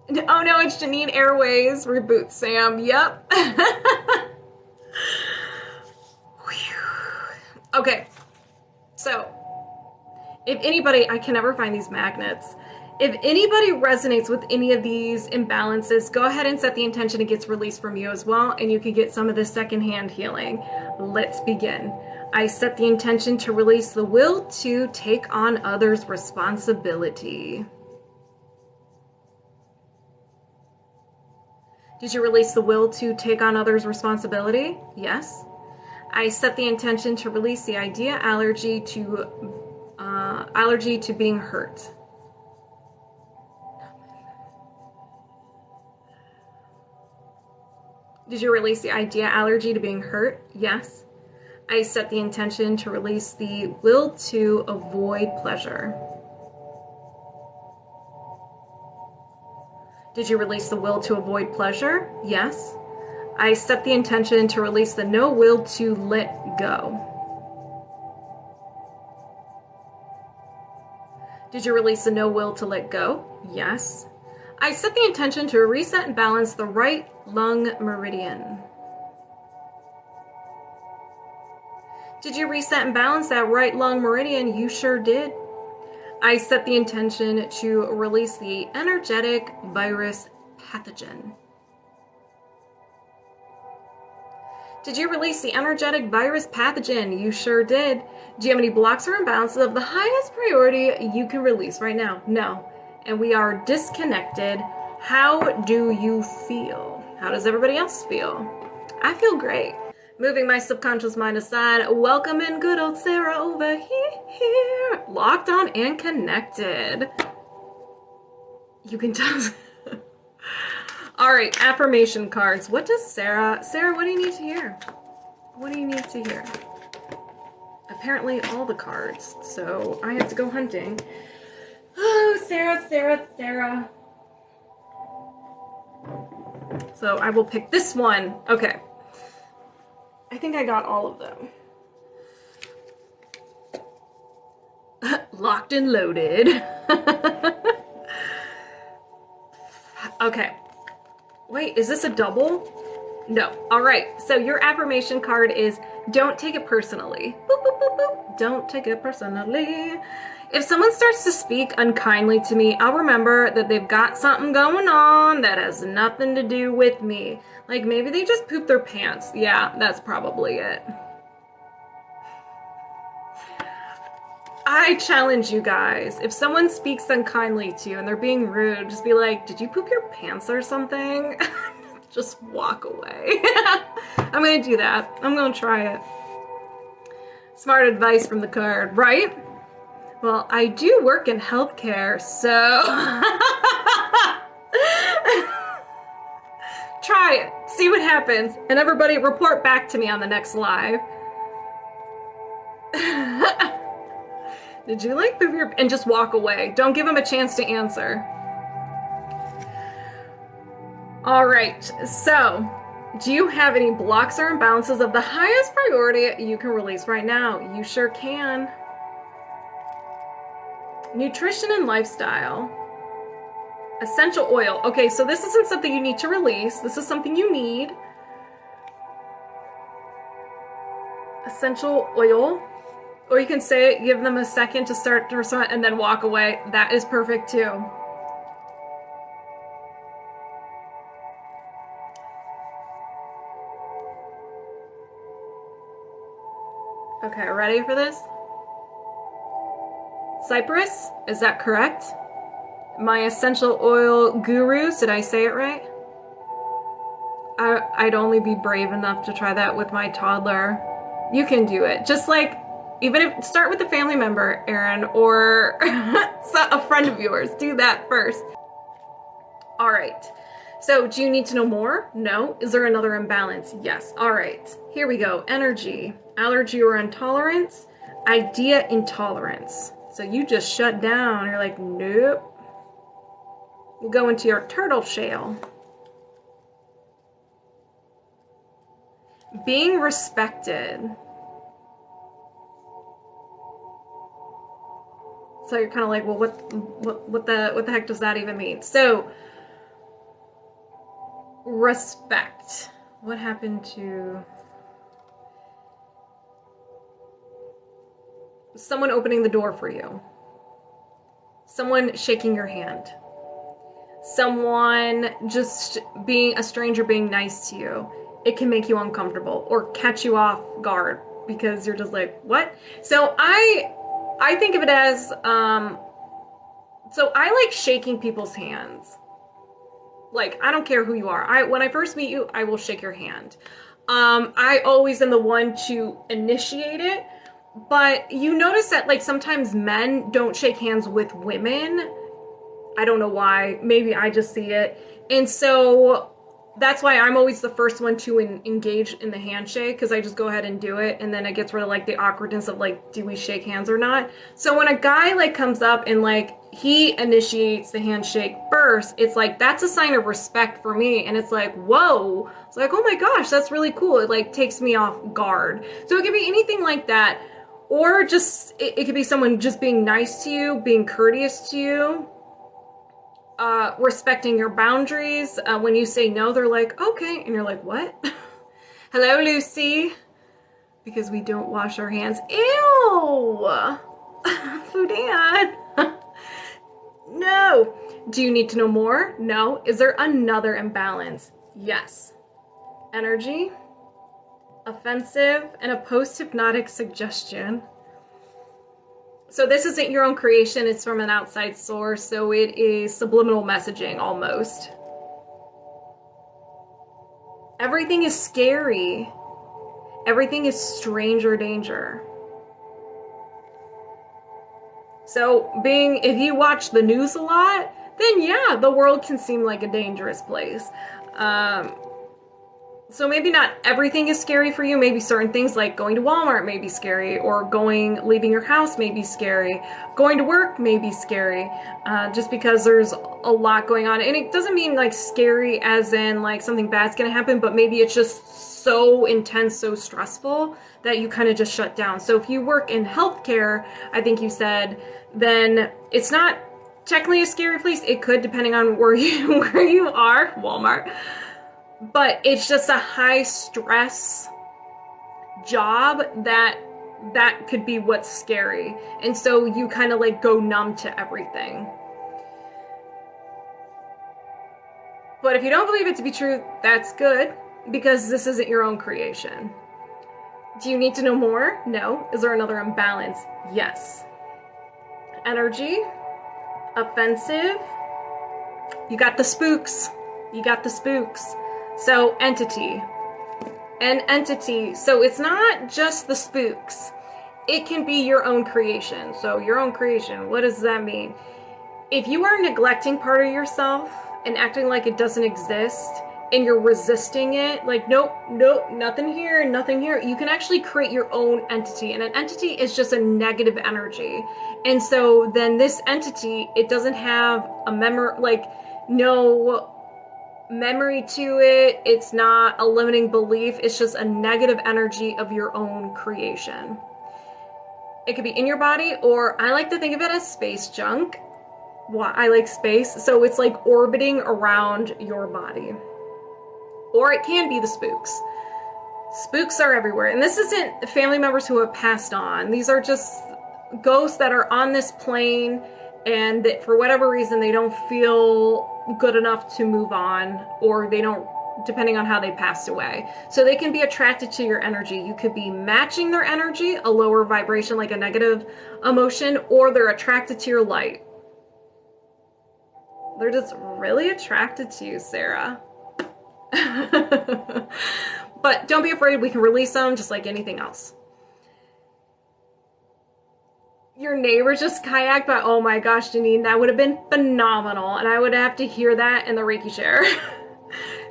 Oh no, it's Janine Airways. Reboot Sam. Yep. Okay. So, if anybody, I can never find these magnets. If anybody resonates with any of these imbalances, go ahead and set the intention it gets released from you as well, and you can get some of this secondhand healing. Let's begin. I set the intention to release the will to take on others' responsibility. Did you release the will to take on others' responsibility? Yes. I set the intention to release the idea allergy to being hurt. Did you release the idea allergy to being hurt? Yes. I set the intention to release the will to avoid pleasure. Did you release the will to avoid pleasure? Yes. I set the intention to release the no will to let go. Did you release the no will to let go? Yes. I set the intention to reset and balance the right lung meridian. Did you reset and balance that right lung meridian? You sure did. I set the intention to release the energetic virus pathogen. Did you release the energetic virus pathogen? You sure did. Do you have any blocks or imbalances of the highest priority you can release right now? No. And we are disconnected. How do you feel? How does everybody else feel? I feel great. Moving my subconscious mind aside, welcome in good old Sarah over here. Locked on and connected. You can tell. All right, affirmation cards. What does Sarah, what do you need to hear? What do you need to hear? Apparently all the cards, so I have to go hunting. Oh, Sarah. So I will pick this one. Okay. I think I got all of them. Locked and loaded. Okay. Wait, is this a double? No. All right. So your affirmation card is don't take it personally. Boop, boop, boop, boop. Don't take it personally. If someone starts to speak unkindly to me, I'll remember that they've got something going on that has nothing to do with me. Like maybe they just pooped their pants. Yeah, that's probably it. I challenge you guys. If someone speaks unkindly to you and they're being rude, just be like, did you poop your pants or something? Just walk away. I'm going to do that. I'm going to try it. Smart advice from the card, right? Well, I do work in healthcare, so try it. See what happens. And everybody report back to me on the next live. Did you like poop your... And just walk away. Don't give them a chance to answer. All right. So, do you have any blocks or imbalances of the highest priority you can release right now? You sure can. Nutrition and lifestyle. Essential oil. Okay, so this isn't something you need to release. This is something you need. Essential oil. Or you can say it, give them a second to start to respond, and then walk away. That is perfect too. Okay, ready for this? Cypress, is that correct? My essential oil gurus, did I say it right? I'd only be brave enough to try that with my toddler. You can do it. Just like, even if, start with a family member, Erin, or a friend of yours. Do that first. All right. So, do you need to know more? No. Is there another imbalance? Yes. All right. Here we go. Energy, allergy or intolerance, idea intolerance. So you just shut down. You're like, nope. You go into your turtle shell. Being respected. So you're kind of like, well, what the heck does that even mean? So, respect. What happened to someone opening the door for you? Someone shaking your hand. Someone just being a stranger being nice to you. It can make you uncomfortable or catch you off guard because you're just like, what? So I think of it as, so I like shaking people's hands. Like, I don't care who you are. When I first meet you, I will shake your hand. I always am the one to initiate it, but you notice that like sometimes men don't shake hands with women. I don't know why. Maybe I just see it. And so that's why I'm always the first one to engage in the handshake, because I just go ahead and do it, and then it gets rid of like the awkwardness of like, do we shake hands or not? So when a guy like comes up and like he initiates the handshake first, it's like that's a sign of respect for me, and it's like, whoa, it's like, oh my gosh, that's really cool. It like takes me off guard. So it could be anything like that. Or just, it could be someone just being nice to you, being courteous to you, respecting your boundaries. When you say no, they're like, okay. And you're like, what? Hello, Lucy. Because we don't wash our hands. Ew! Fudan. No. Do you need to know more? No. Is there another imbalance? Yes. Energy, offensive, and a post-hypnotic suggestion. So this isn't your own creation, it's from an outside source, so it is subliminal messaging almost. Everything is scary. Everything is stranger danger. So if you watch the news a lot, then yeah, the world can seem like a dangerous place. So maybe not everything is scary for you. Maybe certain things like going to Walmart may be scary, or leaving your house may be scary. Going to work may be scary, just because there's a lot going on. And it doesn't mean like scary as in like something bad's gonna happen, but maybe it's just so intense, so stressful that you kind of just shut down. So if you work in healthcare, I think you said, then it's not technically a scary place. It could, depending on where you are, Walmart. But it's just a high stress job that could be what's scary. And so you kind of like go numb to everything. But if you don't believe it to be true, that's good, because this isn't your own creation. Do you need to know more? No. Is there another imbalance? Yes. Energy, offensive. You got the spooks. You got the spooks. So entity. An entity. So it's not just the spooks. It can be your own creation. So your own creation, what does that mean? If you are neglecting part of yourself and acting like it doesn't exist, and you're resisting it, like, nope, nothing here, you can actually create your own entity. And an entity is just a negative energy. And so then this entity, it doesn't have a no memory to it. It's not a limiting belief. It's just a negative energy of your own creation. It could be in your body, or I like to think of it as space junk. Well, I like space. So it's like orbiting around your body. Or it can be the spooks. Spooks are everywhere. And this isn't family members who have passed on. These are just ghosts that are on this plane, and that for whatever reason they don't feel good enough to move on, or they don't, depending on how they passed away. So they can be attracted to your energy. You could be matching their energy, a lower vibration, like a negative emotion, or they're attracted to your light. They're just really attracted to you, Sarah. But don't be afraid, we can release them just like anything else. Your neighbor just kayaked, but oh my gosh, Janine, that would have been phenomenal, and I would have to hear that in the Reiki share.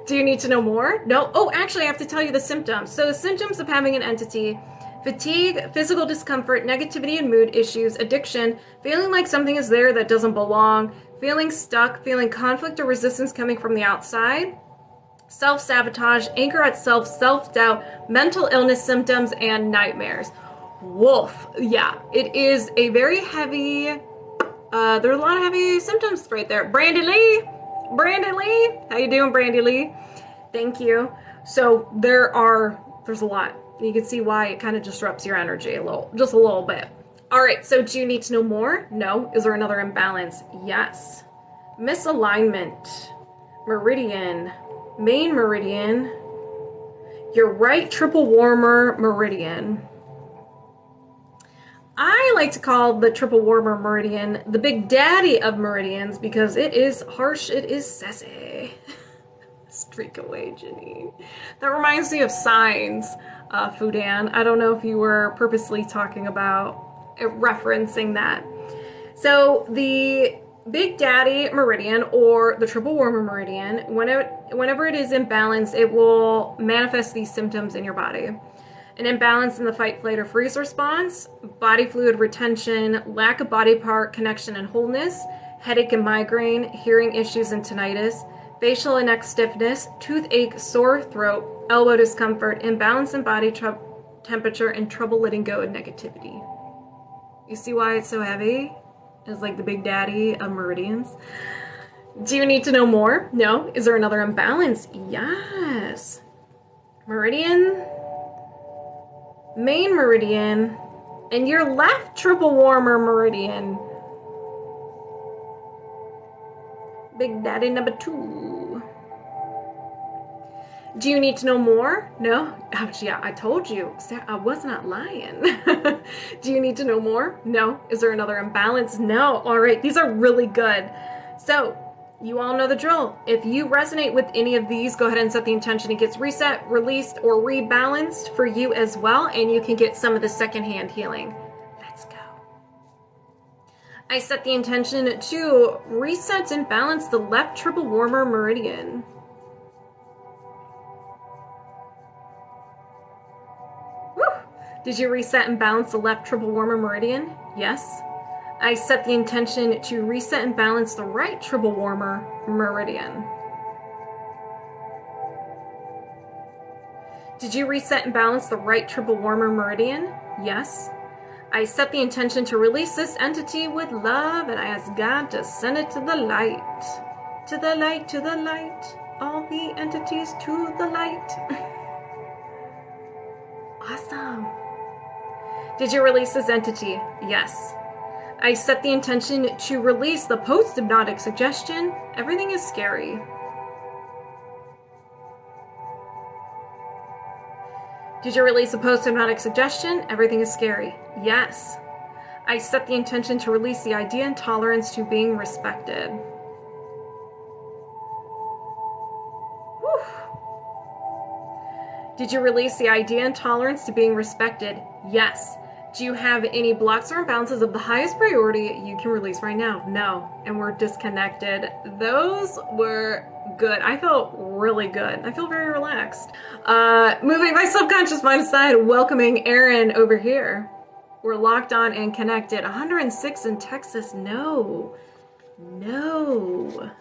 Do you need to know more? No? Oh, actually, I have to tell you the symptoms. So the symptoms of having an entity: fatigue, physical discomfort, negativity and mood issues, addiction, feeling like something is there that doesn't belong, feeling stuck, feeling conflict or resistance coming from the outside, self-sabotage, anger at self, self-doubt, mental illness symptoms, and nightmares. Woof. Yeah, it is a very heavy, there's a lot of heavy symptoms right there. Brandy Lee, how you doing, Brandy Lee? Thank you. So there's a lot. You can see why it kind of disrupts your energy just a little bit. All right, so do you need to know more? No. Is there another imbalance? Yes. Misalignment, meridian, main meridian, your right triple warmer meridian. I like to call the triple warmer meridian the big daddy of meridians, because it is harsh, it is sassy. Streak away, Janine. That reminds me of signs, Fudan. I don't know if you were purposely talking about referencing that. So the Big Daddy meridian, or the triple warmer meridian, whenever it is imbalanced, it will manifest these symptoms in your body. An imbalance in the fight, flight, or freeze response, body fluid retention, lack of body part connection and wholeness, headache and migraine, hearing issues and tinnitus, facial and neck stiffness, toothache, sore throat, elbow discomfort, imbalance in body temperature, and trouble letting go of negativity. You see why it's so heavy? It's like the big daddy of meridians. Do you need to know more? No. Is there another imbalance? Yes. Meridian, main meridian, and your left triple warmer meridian. Big daddy number 2. Do you need to know more? No? Ouch, yeah, I told you. I was not lying. Do you need to know more? No. Is there another imbalance? No. All right, these are really good. So, you all know the drill. If you resonate with any of these, go ahead and set the intention. It gets reset, released, or rebalanced for you as well, and you can get some of the secondhand healing. Let's go. I set the intention to reset and balance the left triple warmer meridian. Did you reset and balance the left triple warmer meridian? Yes. I set the intention to reset and balance the right triple warmer meridian. Did you reset and balance the right triple warmer meridian? Yes. I set the intention to release this entity with love, and I ask God to send it to the light. To the light, to the light. All the entities to the light. Awesome. Did you release this entity? Yes. I set the intention to release the post-hypnotic suggestion. Everything is scary. Did you release the post-hypnotic suggestion? Everything is scary. Yes. I set the intention to release the idea and tolerance to being respected. Whew. Did you release the idea and tolerance to being respected? Yes. Do you have any blocks or imbalances of the highest priority you can release right now? No. And we're disconnected. Those were good. I felt really good. I feel very relaxed. Moving my subconscious mind aside, welcoming Erin over here. We're locked on and connected. 106 in Texas. No. No.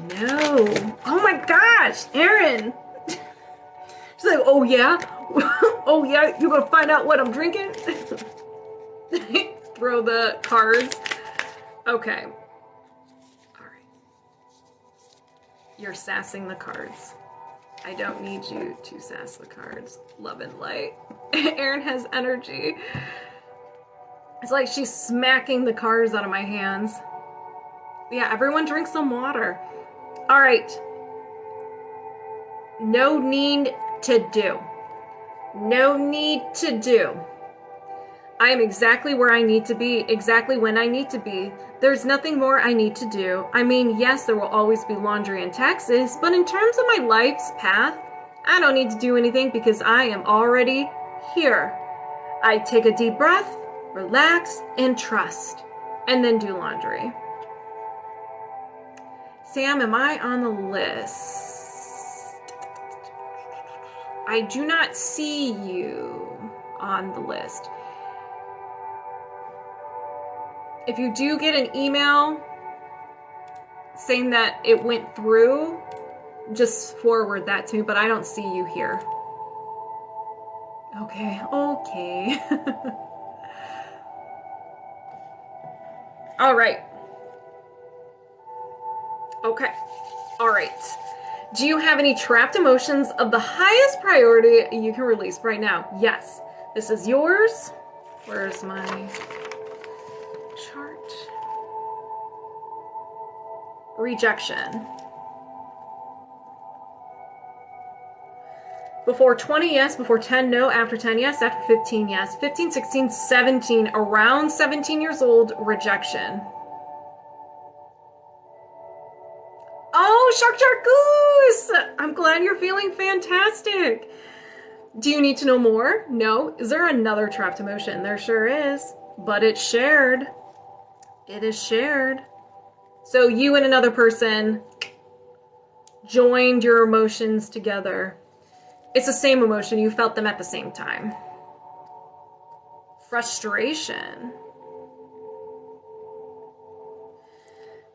No. Oh my gosh, Erin. She's like, oh yeah? Oh yeah, you're gonna find out what I'm drinking? Throw the cards. Okay. Alright. You're sassing the cards. I don't need you to sass the cards. Love and light. Erin has energy. It's like she's smacking the cards out of my hands. Yeah, everyone drink some water. Alright. No need to do. No need to do. I am exactly where I need to be, exactly when I need to be. There's nothing more I need to do. I mean, yes, there will always be laundry and taxes, but in terms of my life's path, I don't need to do anything because I am already here. I take a deep breath, relax, and trust, and then do laundry. Sam, am I on the list? I do not see you on the list. If you do get an email saying that it went through, just forward that to me, but I don't see you here. Okay, okay. All right. Okay, all right. Do you have any trapped emotions of the highest priority you can release right now? Yes. This is yours. Where's my chart? Rejection. Before 20, yes. Before 10, no. After 10, yes. After 15, yes. 15, 16, 17. Around 17 years old, rejection. Oh, shark, goose! I'm glad you're feeling fantastic. Do you need to know more? No. Is there another trapped emotion? There sure is. But it's shared. It is shared. So you and another person joined your emotions together. It's the same emotion. You felt them at the same time. Frustration.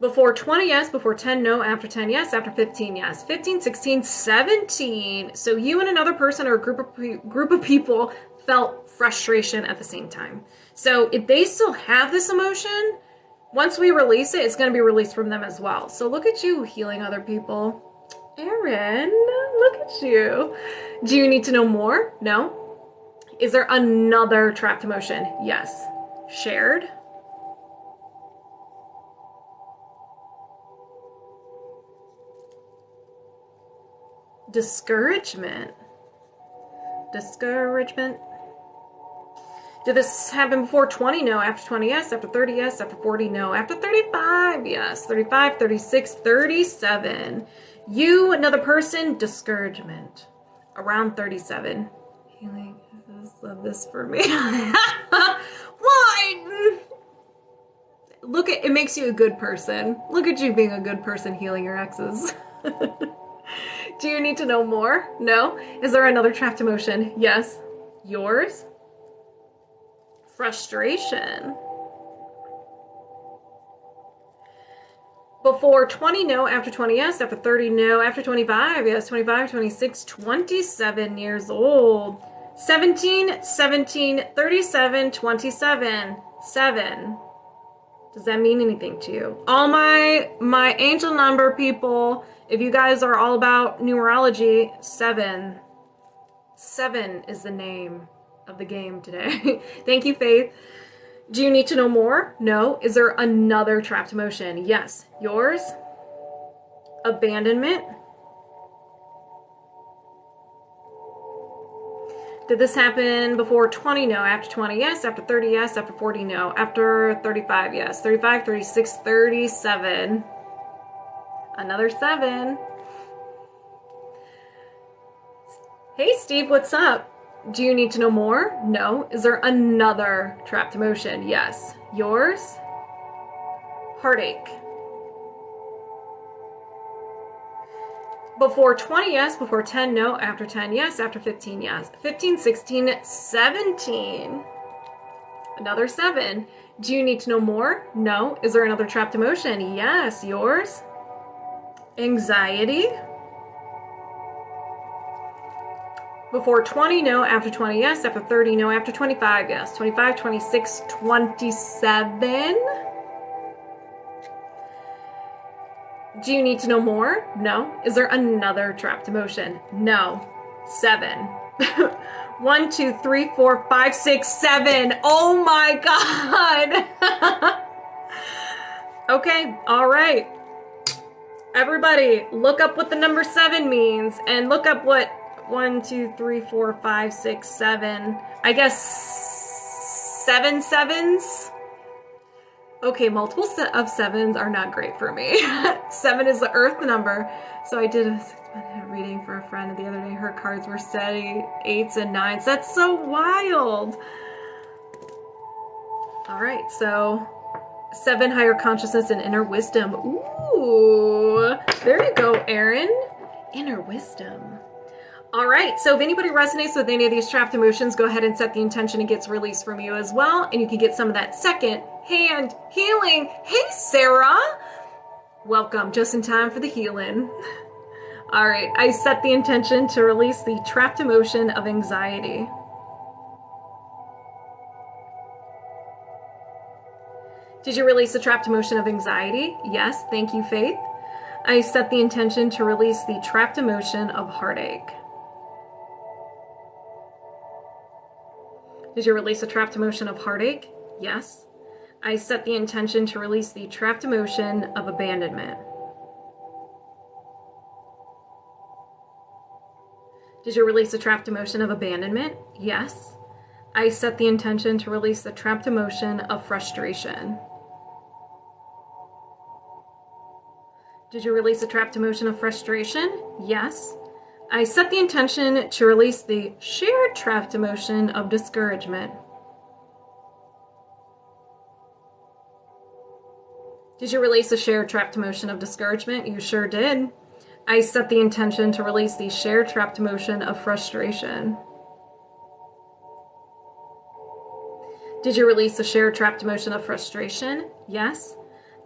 Before 20, yes. Before 10, no. After 10, yes. After 15, yes. 15, 16, 17. So you and another person or a group of people felt frustration at the same time. So if they still have this emotion, once we release it, it's going to be released from them as well. So look at you healing other people. Erin, look at you. Do you need to know more? No. Is there another trapped emotion? Yes. Shared. Discouragement. Discouragement. Did this happen before 20? No. After 20, yes. After 30, yes. After 40, no. After 35, yes. 35, 36, 37. You, another person, discouragement. Around 37. Healing. Love this for me. Why? Look at it, makes you a good person. Look at you being a good person healing your exes. Do you need to know more? No. Is there another trapped emotion? Yes. Yours? Frustration. Before 20, no. After 20, yes. After 30, no. After 25, yes. 25, 26, 27 years old. 17, 17, 37, 27. 7. Does that mean anything to you? All my angel number people, if you guys are all about numerology, 7. 7 is the name of the game today. Thank you, Faith. Do you need to know more? No. Is there another trapped emotion? Yes. Yours? Abandonment. Did this happen before 20? No. After 20, yes. After 30, yes. After 40, no. After 35, yes. 35, 36, 37. Another 7. Hey, Steve, what's up? Do you need to know more? No. Is there another trapped emotion? Yes. Yours? Heartache. Before 20, yes. Before 10, no. After 10, yes. After 15, yes. 15, 16, 17. Another 7. Do you need to know more? No. Is there another trapped emotion? Yes. Yours? Anxiety. Before 20, no. After 20, yes. After 30, no. After 25, yes. 25, 26, 27. Do you need to know more? No. Is there another trapped emotion? No. 7. 1, 2, 3, 4, 5, 6, 7. Oh my God. Okay. All right. Everybody, look up what the number 7 means and look up what 1, 2, 3, 4, 5, 6, 7. I guess 7 sevens. Okay, multiple of 7s are not great for me. 7 is the earth number. So I did a 6-month reading for a friend the other day. Her cards were steady 8s and 9s. That's so wild. All right, so 7, higher consciousness and inner wisdom. Ooh, there you go, Erin. Inner wisdom. All right, so if anybody resonates with any of these trapped emotions, go ahead and set the intention it gets released from you as well, and you can get some of that second hand healing. Hey, Sarah. Welcome, just in time for the healing. All right, I set the intention to release the trapped emotion of anxiety. Did you release the trapped emotion of anxiety? Yes, thank you, Faith. I set the intention to release the trapped emotion of heartache. Did you release the trapped emotion of heartache? Yes. I set the intention to release the trapped emotion of abandonment. Did you release the trapped emotion of abandonment? Yes. I set the intention to release the trapped emotion of frustration. Did you release the trapped emotion of frustration? Yes. I set the intention to release the shared trapped emotion of discouragement. Did you release the shared trapped emotion of discouragement? You sure did. I set the intention to release the shared trapped emotion of frustration. Did you release the shared trapped emotion of frustration? Yes.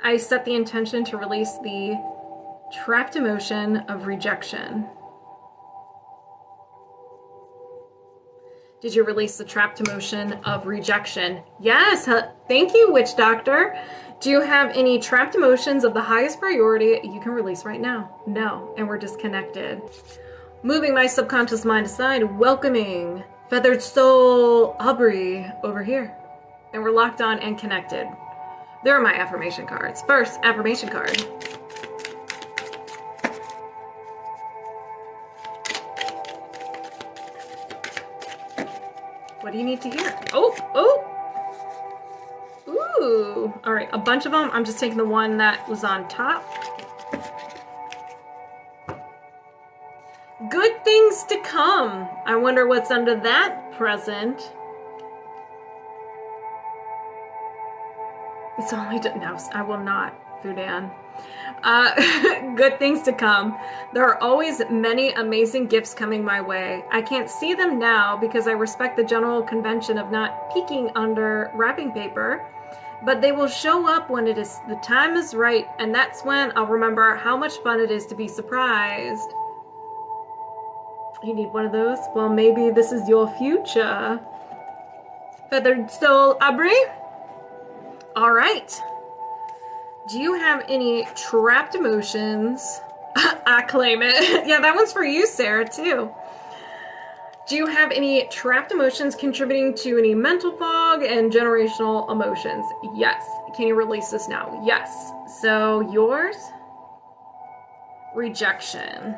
I set the intention to release the trapped emotion of rejection. Did you release the trapped emotion of rejection? Yes. Thank you, Witch Doctor. Do you have any trapped emotions of the highest priority you can release right now? No. And we're disconnected. Moving my subconscious mind aside, welcoming Feathered Soul Aubrey over here. And we're locked on and connected. There are my affirmation cards. First, affirmation card. What do you need to hear? Oh! Ooh. All right, a bunch of them. I'm just taking the one that was on top. Good things to come. I wonder what's under that present. It's only no, I will not, Fudan. Good things to come. There are always many amazing gifts coming my way. I can't see them now because I respect the general convention of not peeking under wrapping paper, but they will show up when the time is right, and that's when I'll remember how much fun it is to be surprised. You need one of those? Well, maybe this is your future. Feathered Soul Aubrey? All right. Do you have any trapped emotions? I claim it. Yeah, that one's for you, Sarah, too. Do you have any trapped emotions contributing to any mental fog and generational emotions? Yes. Can you release this now? Yes. So yours? Rejection.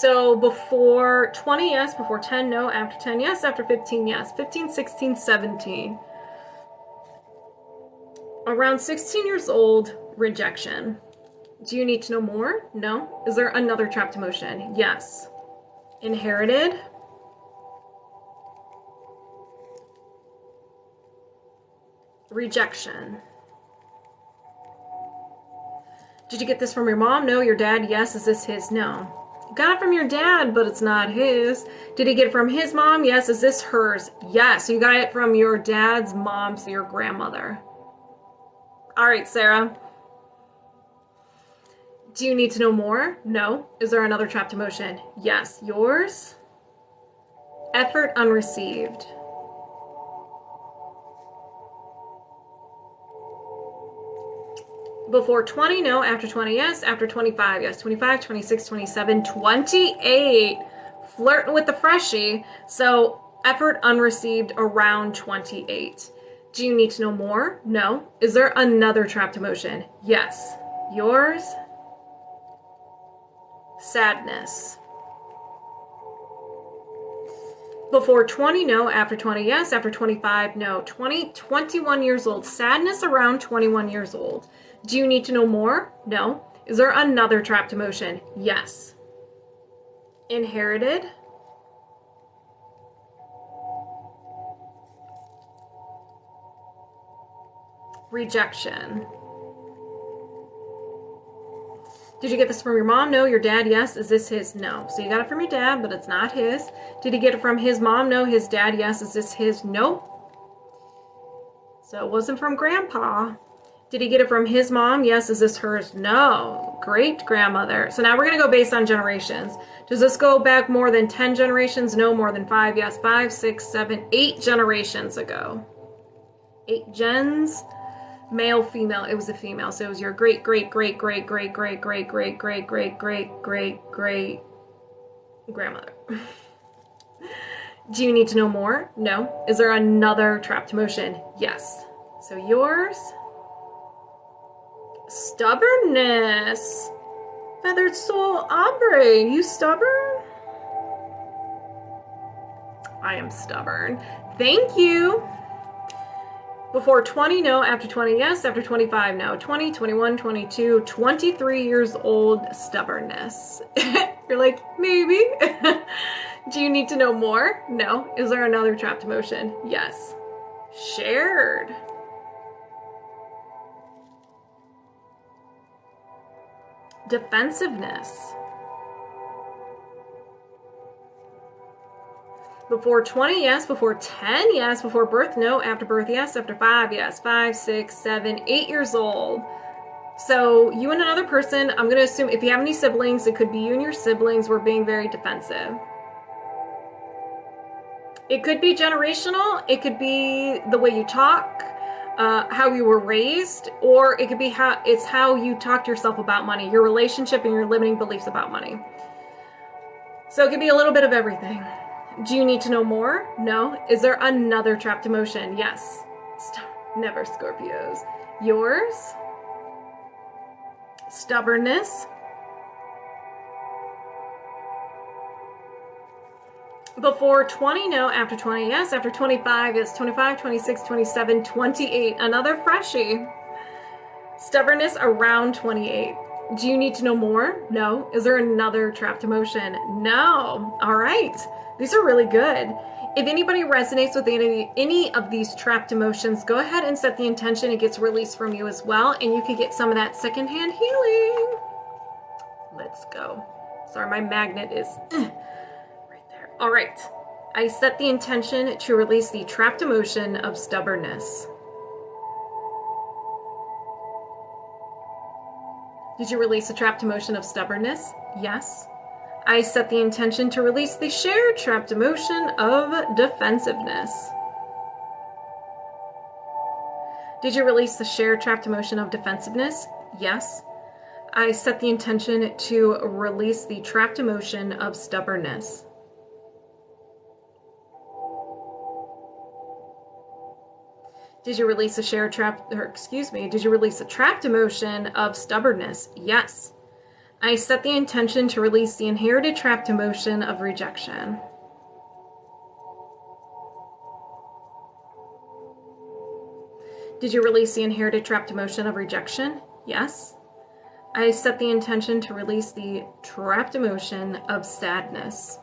So before 20, yes. Before 10, no. After 10, yes. After 15, yes. 15, 16, 17. Around 16 years old, rejection. Do you need to know more? No. Is there another trapped emotion? Yes. Inherited. Rejection. Did you get this from your mom? No. Your dad? Yes. Is this his? No. Got it from your dad, but it's not his. Did he get it from his mom? Yes. Is this hers? Yes. You got it from your dad's mom, so your grandmother. All right, Sarah. Do you need to know more? No. Is there another trapped emotion? Yes. Yours? Effort unreceived. Before 20, no. After 20, yes. After 25, yes. 25, 26, 27, 28. Flirting with the freshie. So effort unreceived around 28. Do you need to know more? No. Is there another trapped emotion? Yes. Yours? Sadness. Before 20, no. After 20, yes. After 25, no. 21 years old. Sadness around 21 years old. Do you need to know more? No. Is there another trapped emotion? Yes. Inherited. Rejection. Did you get this from your mom? No. Your dad? Yes. Is this his? No. So you got it from your dad, but it's not his. Did he get it from his mom? No. His dad? Yes. Is this his? No. So it wasn't from grandpa. Did he get it from his mom? Yes. Is this hers? No. Great grandmother. So now we're going to go based on generations. Does this go back more than 10 generations? No. More than 5? Yes. 5, 6, 7, 8 generations ago. 8 gens. Male, female. It was a female. So it was your great, great, great, great, great, great, great, great, great, great, great, great, great grandmother. Do you need to know more? No. Is there another trapped emotion? Yes. So yours? Stubbornness. Feathered Soul Aubrey. You stubborn? I am stubborn. Thank you. Before 20, no. After 20, yes. After 25, no. 20, 21, 22, 23 years old, stubbornness. You're like, maybe. Do you need to know more? No. Is there another trapped emotion? Yes. Shared. Defensiveness. Before 20, yes. Before 10, yes. Before birth, no. After birth, yes. After 5, yes. 5, 6, 7, 8 years old. So you and another person, I'm going to assume if you have any siblings, it could be you and your siblings were being very defensive. It could be generational. It could be the way you talk, how you were raised, or it could be how you talk to yourself about money, your relationship and your limiting beliefs about money. So it could be a little bit of everything. Do you need to know more? No. Is there another trapped emotion? Yes. Never Scorpios. Yours? Stubbornness. Before 20, no. After 20, yes. After 25, yes. 25, 26, 27, 28. Another freshie. Stubbornness around 28. Do you need to know more? No. Is there another trapped emotion? No. All right. These are really good. If anybody resonates with any of these trapped emotions, go ahead and set the intention. It gets released from you as well, and you can get some of that secondhand healing. Let's go. Sorry, my magnet is right there. All right. I set the intention to release the trapped emotion of stubbornness. Did you release the trapped emotion of stubbornness? Yes. I set the intention to release the shared trapped emotion of defensiveness. Did you release the shared trapped emotion of defensiveness? Yes. I set the intention to release the trapped emotion of stubbornness. Did you release the shared did you release the trapped emotion of stubbornness? Yes. I set the intention to release the inherited trapped emotion of rejection. Did you release the inherited trapped emotion of rejection? Yes. I set the intention to release the trapped emotion of sadness.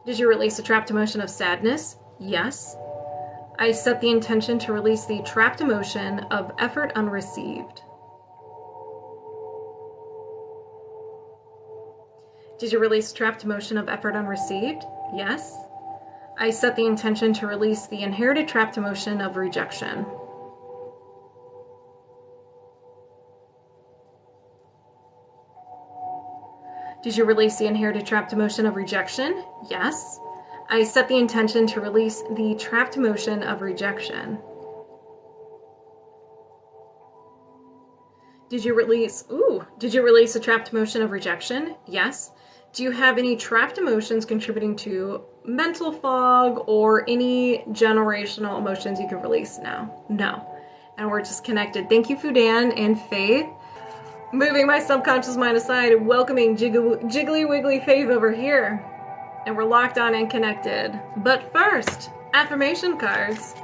Did you release the trapped emotion of sadness? Yes. I set the intention to release the trapped emotion of effort unreceived. Did you release the trapped emotion of effort unreceived? Yes. I set the intention to release the inherited trapped emotion of rejection. Did you release the inherited trapped emotion of rejection? Yes. I set the intention to release the trapped emotion of rejection. Did you release the trapped emotion of rejection? Yes. Do you have any trapped emotions contributing to mental fog or any generational emotions you can release now? No. And we're just connected. Thank you, Fudan and Faith. Moving my subconscious mind aside and welcoming Jiggly Wiggly Faith over here. And we're locked on and connected. But first, affirmation cards.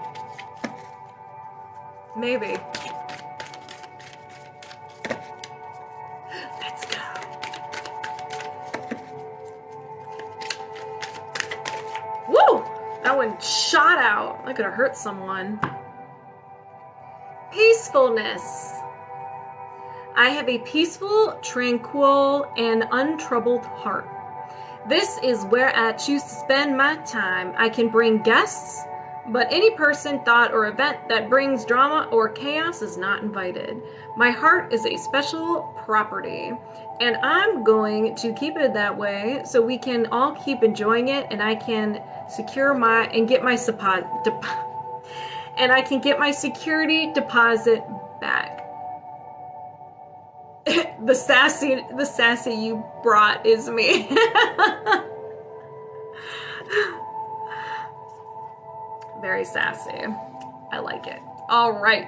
Maybe. Let's go. Woo! That one shot out. That could have hurt someone. Peacefulness. I have a peaceful, tranquil, and untroubled heart. This is where I choose to spend my time. I can bring guests, but any person, thought, or event that brings drama or chaos is not invited. My heart is a special property, and I'm going to keep it that way so we can all keep enjoying it, and I can get my security deposit back. The sassy you brought is me. Very sassy. I like it. All right.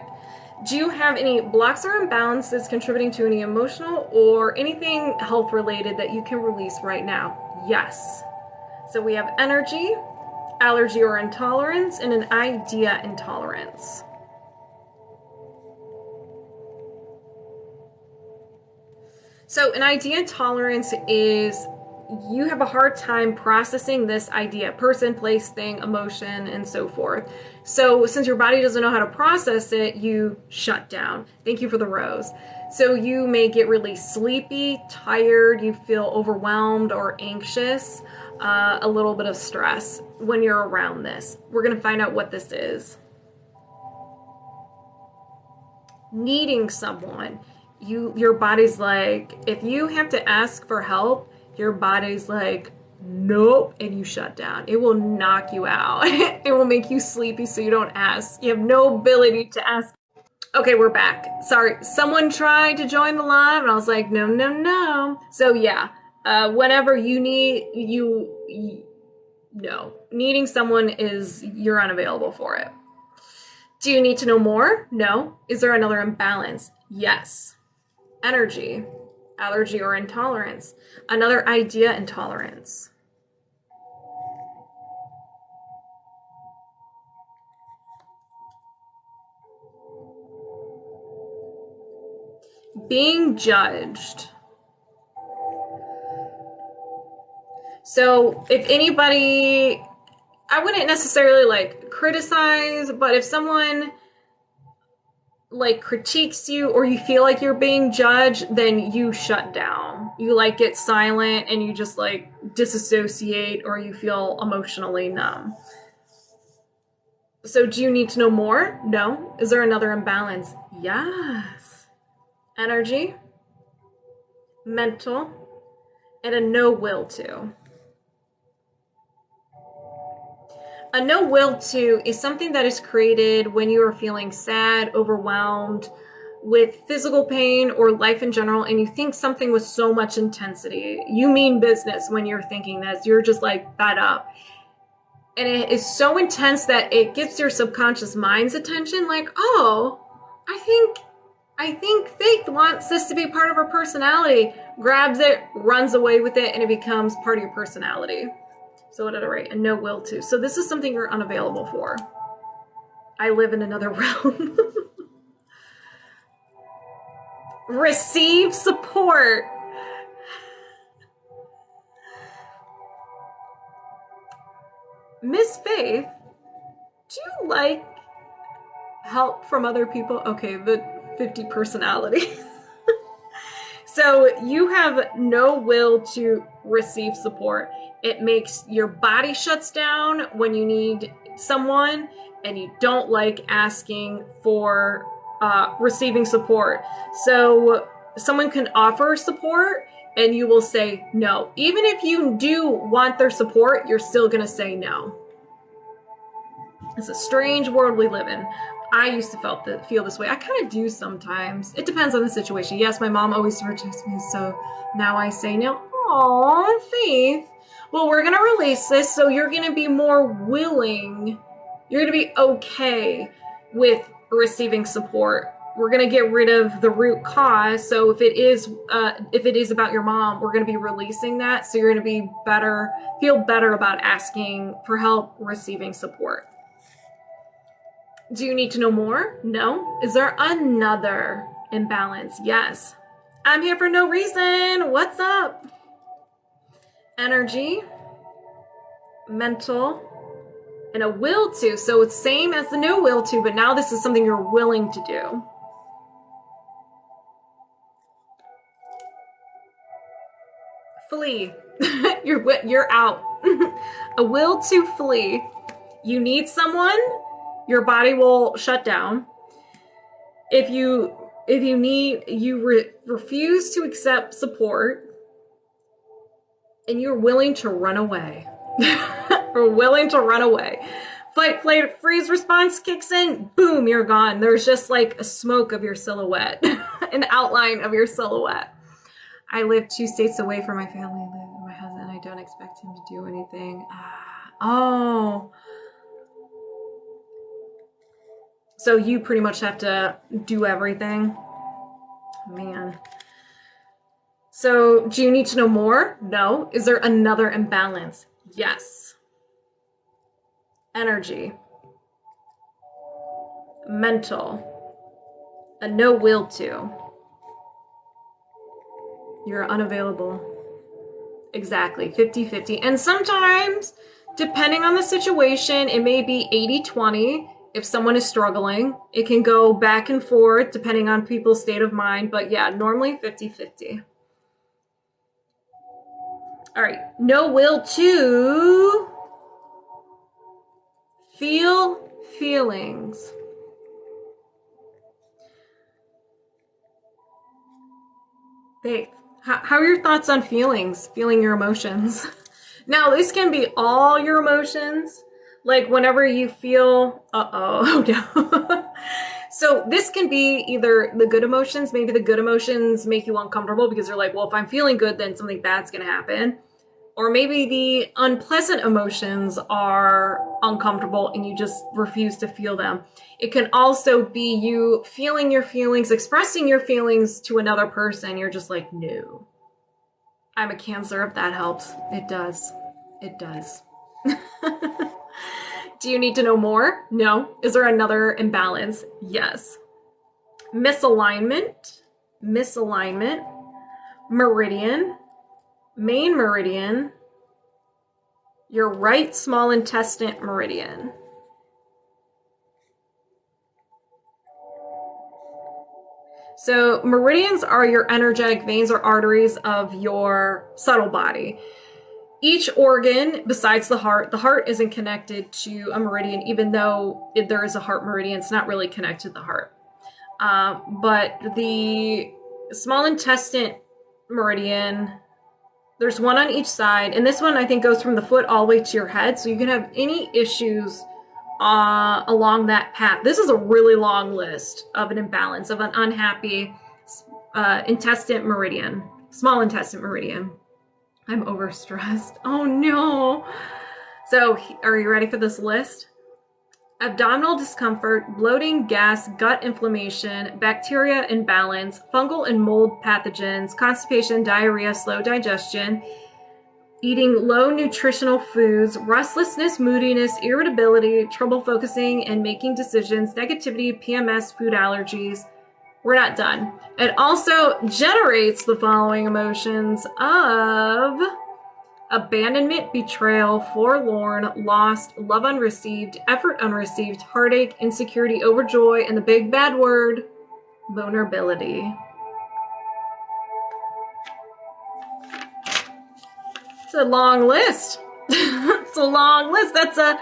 Do you have any blocks or imbalances contributing to any emotional or anything health related that you can release right now? Yes. So we have energy, allergy or intolerance, and an idea intolerance. So an idea intolerance is you have a hard time processing this idea, person, place, thing, emotion, and so forth. So since your body doesn't know how to process it, you shut down. Thank you for the rose. So you may get really sleepy, tired, you feel overwhelmed or anxious, a little bit of stress when you're around this. We're going to find out what this is. needing someone. Your body's like, if you have to ask for help, your body's like, nope, and you shut down. It will knock you out. It will make you sleepy so you don't ask. You have no ability to ask. Okay, we're back. Sorry, someone tried to join the live and I was like, no, no, no. So yeah, whenever you need, no. Needing someone is, you're unavailable for it. Do you need to know more? No. Is there another imbalance? Yes. Energy, allergy or intolerance. Another idea, intolerance. Being judged. So if anybody, I wouldn't necessarily like criticize, but if someone like critiques you or you feel like you're being judged, then you shut down. You like get silent and you just like disassociate, or you feel emotionally numb. So do you need to know more? No. Is there another imbalance? Yes. Energy, mental, and a no will to. A no will to is something that is created when you are feeling sad, overwhelmed with physical pain or life in general, and you think something with so much intensity. You mean business when you're thinking this. You're just like fed up. And it is so intense that it gets your subconscious mind's attention, like, oh, I think Faith wants this to be part of her personality. Grabs it, runs away with it, and it becomes part of your personality. So what did I write? A no will to. So this is something you're unavailable for. I live in another realm. Receive support. Miss Faith, do you like help from other people? Okay, the 50 personalities. So you have no will to receive support. It makes your body shuts down when you need someone, and you don't like asking for receiving support. So someone can offer support and you will say no. Even if you do want their support, you're still going to say no. It's a strange world we live in. I used to feel this way. I kind of do sometimes. It depends on the situation. Yes, my mom always rejects me, so now I say no. Aww, Faith. Well, we're going to release this, so you're going to be more willing. You're going to be okay with receiving support. We're going to get rid of the root cause. So if it is about your mom, we're going to be releasing that. So you're going to be better, feel better about asking for help, receiving support. Do you need to know more? No. Is there another imbalance? Yes. I'm here for no reason. What's up? Energy, mental, and a will to. So it's same as the no will to, but now this is something you're willing to do. Flee. You're out. A will to flee. You need someone. Your body will shut down. If you refuse to accept support, and you're willing to run away. Or willing to run away. Fight, flight, freeze response kicks in. Boom, you're gone. There's just like a smoke of your silhouette. An outline of your silhouette. I live 2 states away from my family. I live with my husband. I don't expect him to do anything. Oh. So you pretty much have to do everything. Man. So do you need to know more? No. Is there another imbalance? Yes. Energy. Mental. A no will to. You're unavailable. Exactly. 50-50. And sometimes, depending on the situation, it may be 80-20. If someone is struggling, it can go back and forth depending on people's state of mind. But yeah, normally 50-50. All right. No will to feel feelings. Faith, how are your thoughts on feelings, feeling your emotions? Now, this can be all your emotions, like whenever you feel, oh no. So this can be either the good emotions, maybe the good emotions make you uncomfortable because you're like, well, if I'm feeling good, then something bad's gonna happen. Or maybe the unpleasant emotions are uncomfortable and you just refuse to feel them. It can also be you feeling your feelings, expressing your feelings to another person. You're just like, no. I'm a Cancer, if that helps. It does. It does. Do you need to know more? No. Is there another imbalance? Yes. Misalignment, meridian, main meridian, your right small intestine meridian. So meridians are your energetic veins or arteries of your subtle body. Each organ besides the heart isn't connected to a meridian, even though there is a heart meridian, it's not really connected to the heart. But the small intestine meridian, there's one on each side, and this one I think goes from the foot all the way to your head, so you can have any issues along that path. This is a really long list of an imbalance, of an unhappy intestine meridian, small intestine meridian. I'm overstressed. Oh no. So are you ready for this list? Abdominal discomfort, bloating, gas, gut inflammation, bacteria imbalance, fungal and mold pathogens, constipation, diarrhea, slow digestion, eating low nutritional foods, restlessness, moodiness, irritability, trouble focusing and making decisions, negativity, PMS, food allergies. We're not done. It also generates the following emotions of abandonment, betrayal, forlorn, lost, love unreceived, effort unreceived, heartache, insecurity, overjoy, and the big bad word, vulnerability. It's a long list. It's a long list. That's a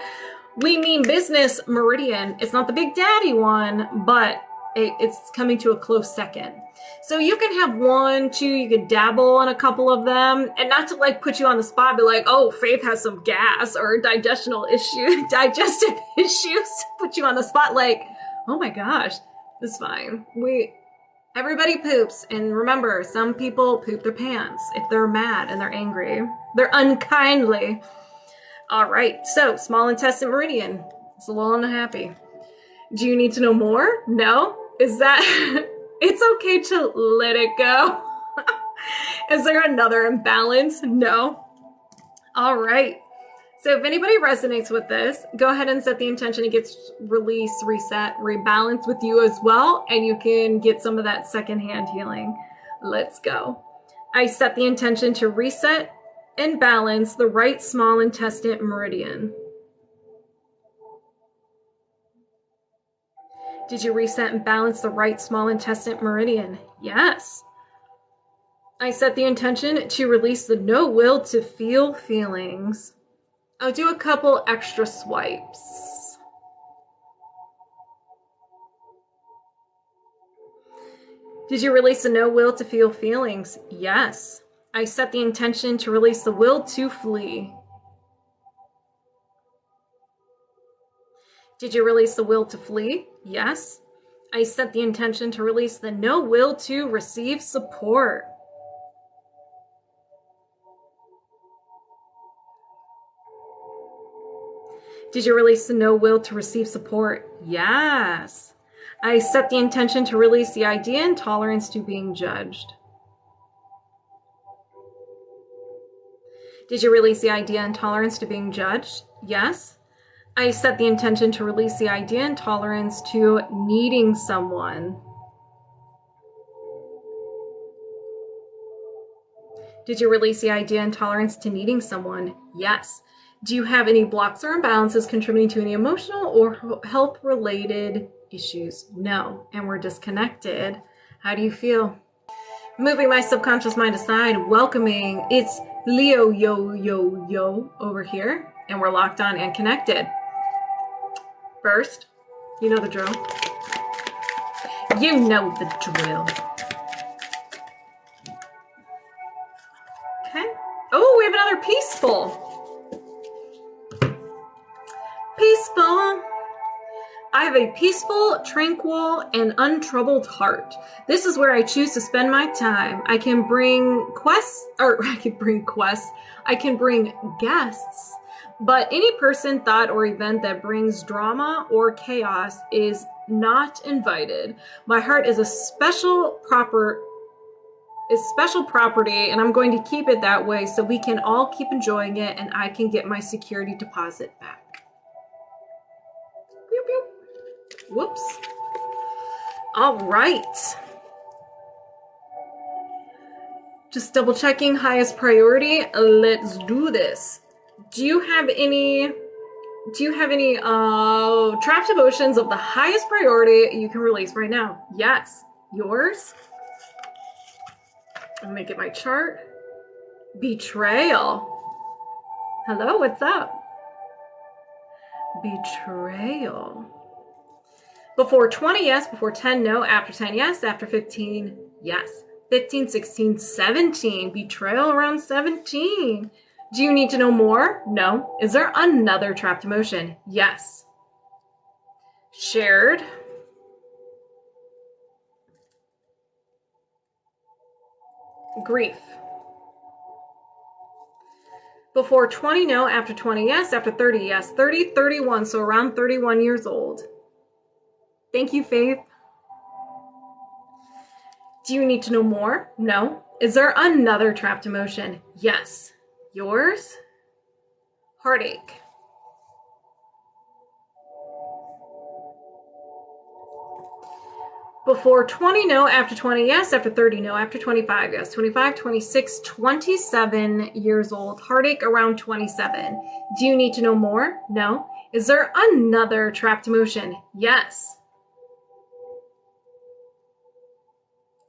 we mean business meridian. It's not the big daddy one, but it's coming to a close second. So you can have one, two, you can dabble on a couple of them, and not to like put you on the spot, be like, oh, Faith has some gas or digestive issues, put you on the spot like, oh my gosh, it's fine. Everybody poops, and remember, some people poop their pants if they're mad and they're angry. They're unkindly. All right, so small intestine meridian. It's a little unhappy. Do you need to know more? No? Is that... It's okay to let it go. Is there another imbalance? No. All right. So if anybody resonates with this, go ahead and set the intention. It gets released, reset, rebalance with you as well, and you can get some of that secondhand healing. Let's go. I set the intention to reset and balance the right small intestine meridian. Did you reset and balance the right small intestine meridian? Yes. I set the intention to release the no will to feel feelings. I'll do a couple extra swipes. Did you release the no will to feel feelings? Yes. I set the intention to release the will to flee. Did you release the will to flee? Yes. I set the intention to release the no will to receive support. Did you release the no will to receive support? Yes. I set the intention to release the idea and tolerance to being judged. Did you release the idea and tolerance to being judged? Yes. I set the intention to release the idea and tolerance to needing someone. Did you release the idea and tolerance to needing someone? Yes. Do you have any blocks or imbalances contributing to any emotional or health-related issues? No. And we're disconnected. How do you feel? Moving my subconscious mind aside, welcoming. It's Leo, yo over here. And we're locked on and connected. First, you know the drill. You know the drill. peaceful. Peaceful. I have a peaceful, tranquil, and untroubled heart. This is where I choose to spend my time. I can bring guests. But any person, thought, or event that brings drama or chaos is not invited. My heart is special property, and I'm going to keep it that way so we can all keep enjoying it and I can get my security deposit back. Pew, pew. Whoops. All right. Just double checking highest priority. Let's do this. Do you have any trapped emotions of the highest priority you can release right now? Yes. Yours? I'm gonna get my chart. Betrayal. Hello, what's up? Betrayal. Before 20, yes. Before 10, no. After 10, yes. After 15, yes. 15, 16, 17. Betrayal around 17. Do you need to know more? No. Is there another trapped emotion? Yes. Shared. Grief. Before 20, no. After 20, yes. After 30, yes. 30, 31. So around 31 years old. Thank you, Faith. Do you need to know more? No. Is there another trapped emotion? Yes. Yours? Heartache. Before 20, no. After 20, yes. After 30, no. After 25, yes. 25, 26, 27 years old. Heartache around 27. Do you need to know more? No. Is there another trapped emotion? Yes.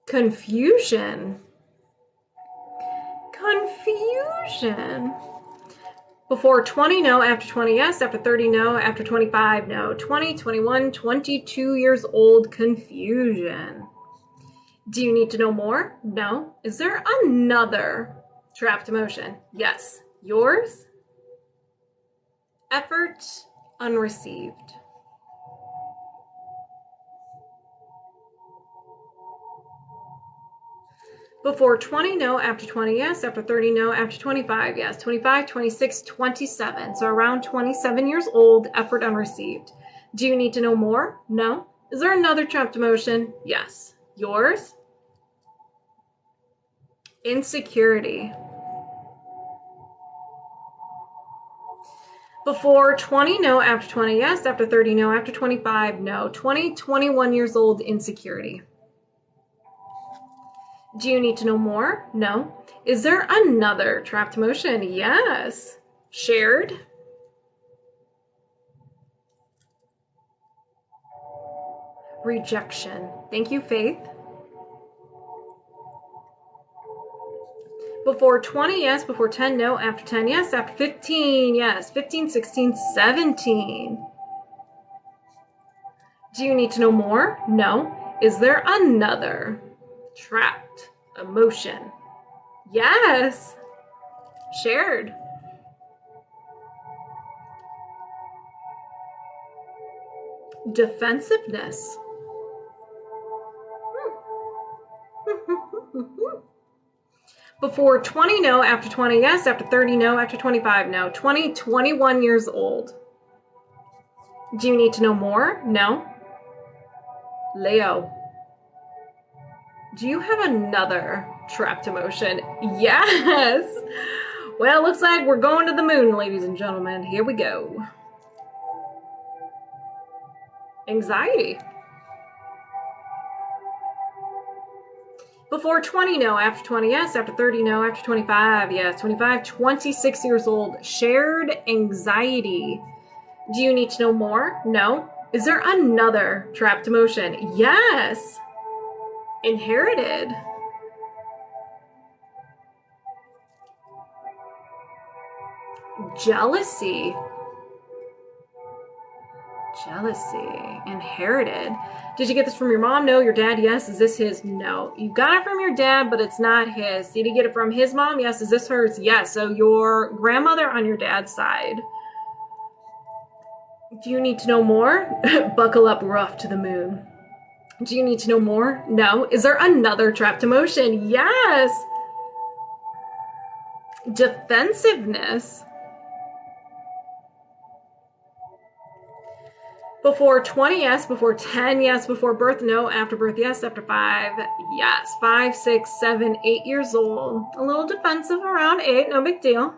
Confusion. Confusion. Before 20, no. After 20, yes. After 30, no. After 25, no. 20, 21, 22 years old. Confusion. Do you need to know more? No. Is there another trapped emotion? Yes. Yours? Effort unreceived. Before 20, no. After 20, yes. After 30, no. After 25, yes. 25, 26, 27. So around 27 years old, effort unreceived. Do you need to know more? No. Is there another trapped emotion? Yes. Yours? Insecurity. Before 20, no. After 20, yes. After 30, no. After 25, no. 20, 21 years old, insecurity. Do you need to know more? No. Is there another trapped emotion? Yes. Shared. Rejection. Thank you, Faith. Before 20, yes. Before 10, no. After 10, yes. After 15, yes. 15, 16, 17. Do you need to know more? No. Is there another trapped emotion? Yes. Shared. Defensiveness. Before 20, no. After 20, yes. After 30, no. After 25, no. 20, 21 years old. Do you need to know more? No. Leo. Do you have another trapped emotion? Yes. Well, looks like we're going to the moon, ladies and gentlemen. Here we go. Anxiety. Before 20, no. After 20, yes. After 30, no. After 25, yes. 25, 26 years old. Shared anxiety. Do you need to know more? No. Is there another trapped emotion? Yes. Inherited. Jealousy. Jealousy. Inherited. Did you get this from your mom? No. Your dad? Yes. Is this his? No. You got it from your dad, but it's not his. Did you get it from his mom? Yes. Is this hers? Yes. So your grandmother on your dad's side. Do you need to know more? Buckle up, we're off to the moon. Do you need to know more? No. Is there another trapped emotion? Yes. Defensiveness. Before 20, yes. Before 10, yes. Before birth, no. After birth, yes. After 5, yes. 5, 6, 7, 8 years old. A little defensive around 8, no big deal.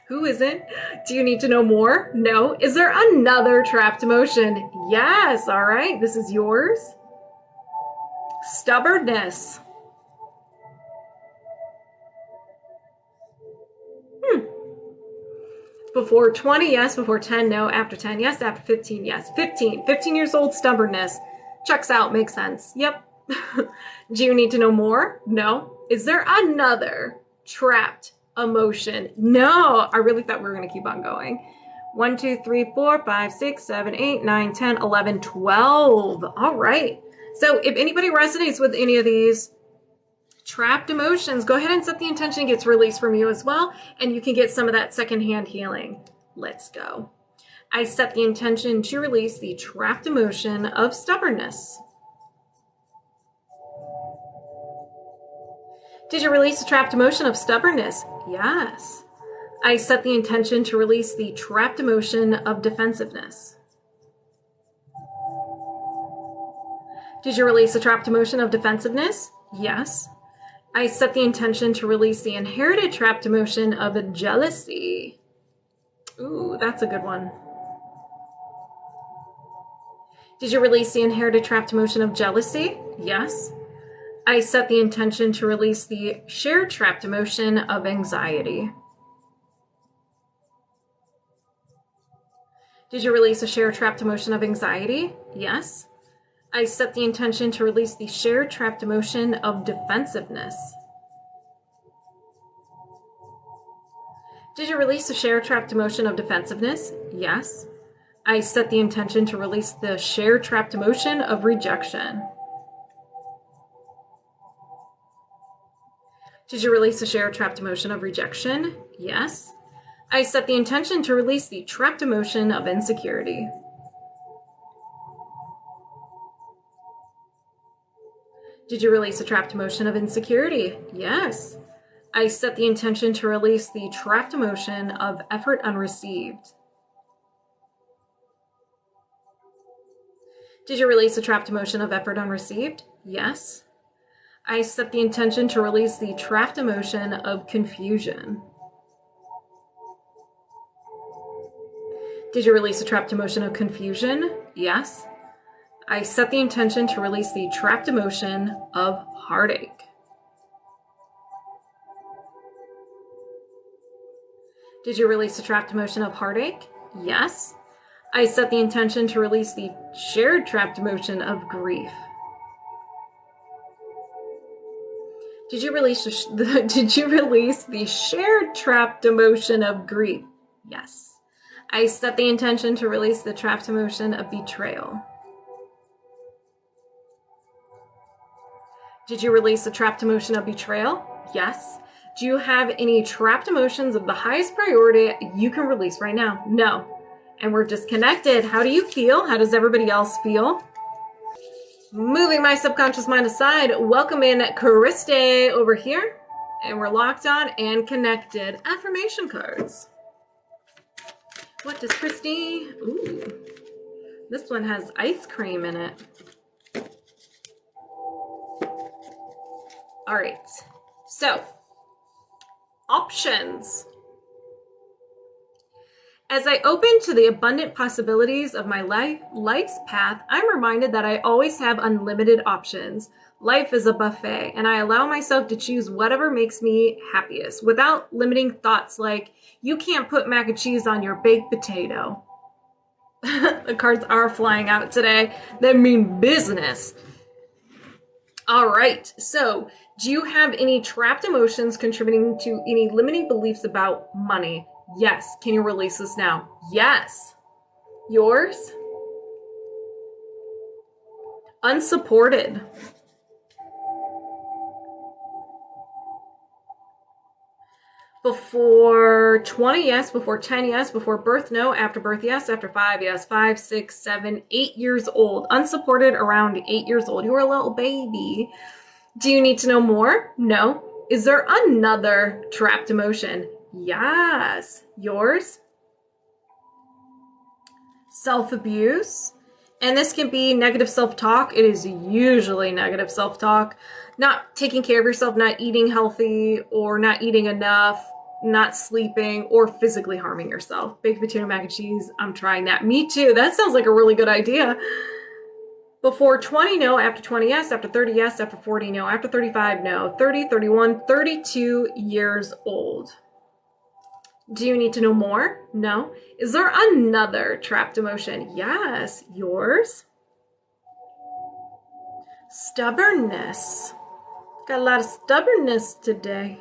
Who isn't? Do you need to know more? No. Is there another trapped emotion? Yes. All right. This is yours. Stubbornness. Before 20, yes. Before 10, no. After 10, yes. After 15, yes. 15 years old, stubbornness. Checks out. Makes sense. Yep. Do you need to know more? No. Is there another trapped emotion? No. I really thought we were going to keep on going. 1, 2, 3, 4, 5, 6, 7, 8, 9, 10, 11, 12. All right. So if anybody resonates with any of these trapped emotions, go ahead and set the intention gets released from you as well, and you can get some of that secondhand healing. Let's go. I set the intention to release the trapped emotion of stubbornness. Did you release the trapped emotion of stubbornness? Yes. I set the intention to release the trapped emotion of defensiveness. Did you release the trapped emotion of defensiveness? Yes. I set the intention to release the inherited trapped emotion of jealousy. Ooh, that's a good one. Did you release the inherited trapped emotion of jealousy? Yes. I set the intention to release the shared trapped emotion of anxiety. Did you release the shared trapped emotion of anxiety? Yes. I set the intention to release the shared trapped emotion of defensiveness. Did you release the shared trapped emotion of defensiveness? Yes. I set the intention to release the shared trapped emotion of rejection. Did you release the shared trapped emotion of rejection? Yes. I set the intention to release the trapped emotion of insecurity. Did you release the trapped emotion of insecurity? Yes. I set the intention to release the trapped emotion of effort unreceived. Did you release the trapped emotion of effort unreceived? Yes. I set the intention to release the trapped emotion of confusion. Did you release the trapped emotion of confusion? Yes. I set the intention to release the trapped emotion of heartache. Did you release the trapped emotion of heartache? Yes. I set the intention to release the shared trapped emotion of grief. Did you release the shared trapped emotion of grief? Yes. I set the intention to release the trapped emotion of betrayal. Did you release the trapped emotion of betrayal? Yes. Do you have any trapped emotions of the highest priority you can release right now? No. And we're disconnected. How do you feel? How does everybody else feel? Moving my subconscious mind aside, welcome in Christy over here. And we're locked on and connected. Affirmation cards. What does Christy? Ooh, this one has ice cream in it. All right, so options. As I open to the abundant possibilities of my life's path, I'm reminded that I always have unlimited options. Life is a buffet, and I allow myself to choose whatever makes me happiest without limiting thoughts like, you can't put mac and cheese on your baked potato. The cards are flying out today. They mean business. All right, so do you have any trapped emotions contributing to any limiting beliefs about money? Yes. Can you release this now? Yes. Yours? Unsupported. Before 20, yes. Before 10, yes. Before birth, no. After birth, yes. After 5, yes. 5, 6, 7, 8 years old. Unsupported around 8 years old. You are a little baby. Do you need to know more? No. Is there another trapped emotion? Yes. Yours? Self-abuse. And this can be negative self-talk. It is usually negative self-talk. Not taking care of yourself, not eating healthy, or not eating enough, not sleeping, or physically harming yourself. Baked potato mac and cheese, I'm trying that. Me too. That sounds like a really good idea. Before 20, no. After 20, yes. After 30, yes. After 40, no. After 35, no. 30, 31, 32 years old. Do you need to know more? No. Is there another trapped emotion? Yes. Yours? Stubbornness. Got a lot of stubbornness today.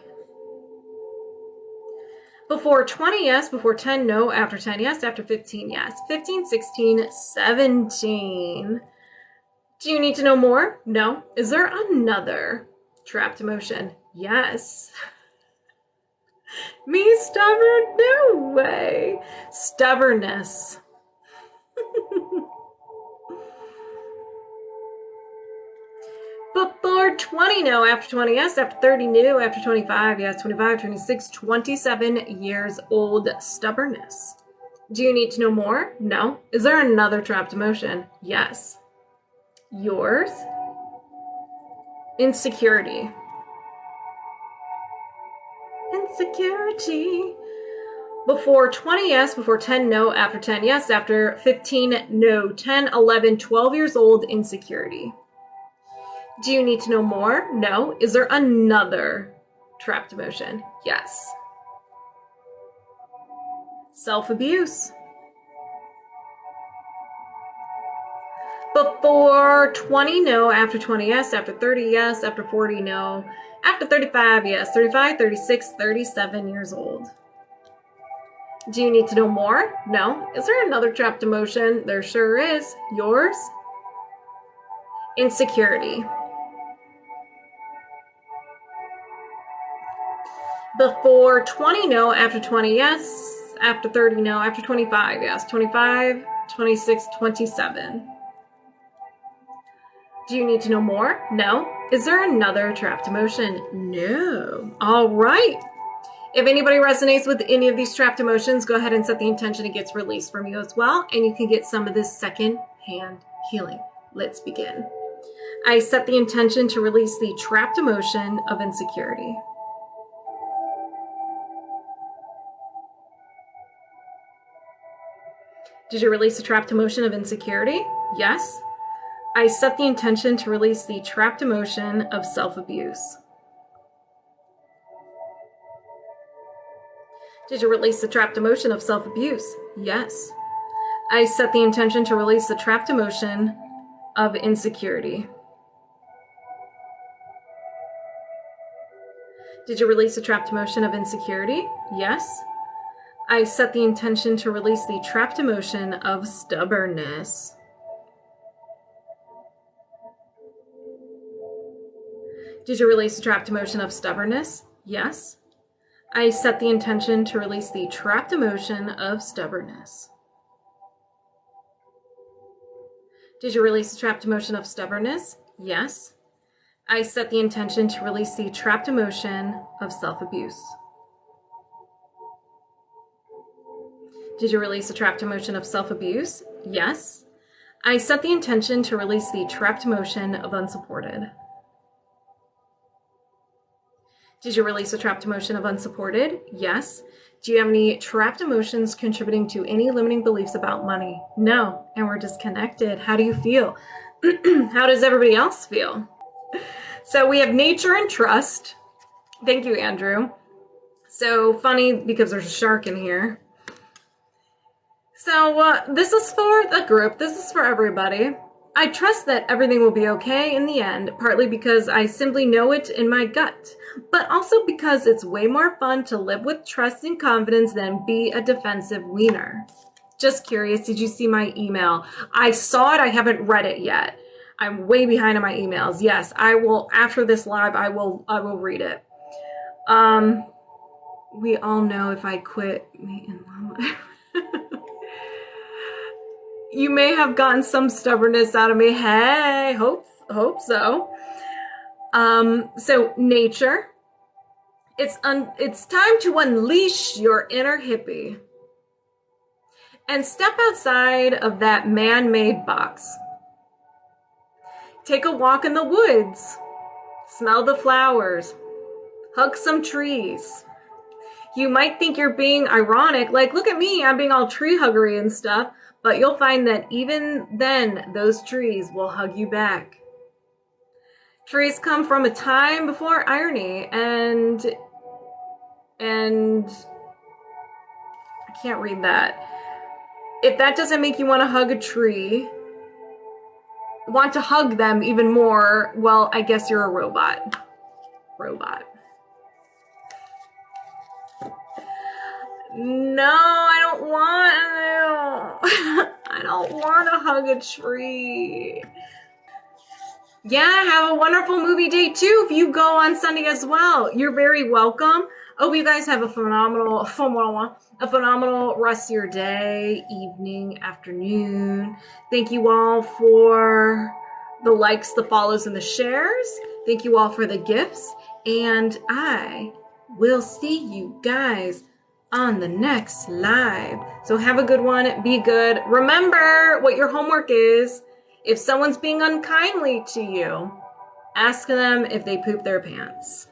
Before 20, yes. Before 10, no. After 10, yes. After 15, yes. 15, 16, 17. Do you need to know more? No. Is there another trapped emotion? Yes. Me stubborn? No way. Stubbornness. Before 20, no. After 20, yes. After 30, no. After 25, yes. 25, 26, 27 years old. Stubbornness. Do you need to know more? No. Is there another trapped emotion? Yes. Yours? Insecurity. Insecurity. Before 20, yes. Before 10, no. After 10, yes. After 15, no. 10, 11, 12 years old. Insecurity. Do you need to know more? No. Is there another trapped emotion? Yes. Self-abuse. Before 20, no. After 20, yes. After 30, yes. After 40, no. After 35, yes. 35, 36, 37 years old. Do you need to know more? No. Is there another trapped emotion? There sure is. Yours? Insecurity. Before 20, no. After 20, yes. After 30, no. After 25, yes. 25, 26, 27. Do you need to know more? No. Is there another trapped emotion? No. All right. If anybody resonates with any of these trapped emotions, go ahead and set the intention it gets released from you as well, and you can get some of this second-hand healing. Let's begin. I set the intention to release the trapped emotion of insecurity. Did you release the trapped emotion of insecurity? Yes. I set the intention to release the trapped emotion of self-abuse. Did you release the trapped emotion of self-abuse? Yes. I set the intention to release the trapped emotion of insecurity. Did you release the trapped emotion of insecurity? Yes. I set the intention to release the trapped emotion of stubbornness. Did you release the trapped emotion of stubbornness? Yes. I set the intention to release the trapped emotion of stubbornness. Did you release the trapped emotion of stubbornness? Yes. I set the intention to release the trapped emotion of self-abuse. Did you release the trapped emotion of self-abuse? Yes. I set the intention to release the trapped emotion of unsupported. Did you release the trapped emotion of unsupported? Yes. Do you have any trapped emotions contributing to any limiting beliefs about money? No. And we're disconnected. How do you feel? How does everybody else feel? So we have nature and trust. Thank you, Andrew. So funny because there's a shark in here. So this is for the group. This is for everybody. I trust that everything will be okay in the end, partly because I simply know it in my gut, but also because it's way more fun to live with trust and confidence than be a defensive wiener. Just curious, did you see my email? I saw it, I haven't read it yet. I'm way behind on my emails. Yes, I will, after this live, I will read it. We all know if I quit meat and llama. You may have gotten some stubbornness out of me. Hey, hope so. So nature. It's time to unleash your inner hippie and step outside of that man-made box. Take a walk in the woods. Smell the flowers. Hug some trees. You might think you're being ironic, like, look at me, I'm being all tree huggery and stuff, but you'll find that even then, those trees will hug you back. Trees come from a time before irony, and I can't read that. If that doesn't make you want to hug a tree, want to hug them even more, well, I guess you're a robot. No, I don't want to. I don't want to hug a tree. Yeah, have a wonderful movie day too if you go on Sunday as well. You're very welcome. Hope you guys have a phenomenal rest of your day, evening, afternoon. Thank you all for the likes, the follows, and the shares. Thank you all for the gifts. And I will see you guys on the next live. So have a good one. Be good. Remember what your homework is. If someone's being unkindly to you, ask them if they poop their pants.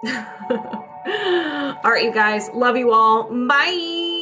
All right, you guys. Love you all. Bye.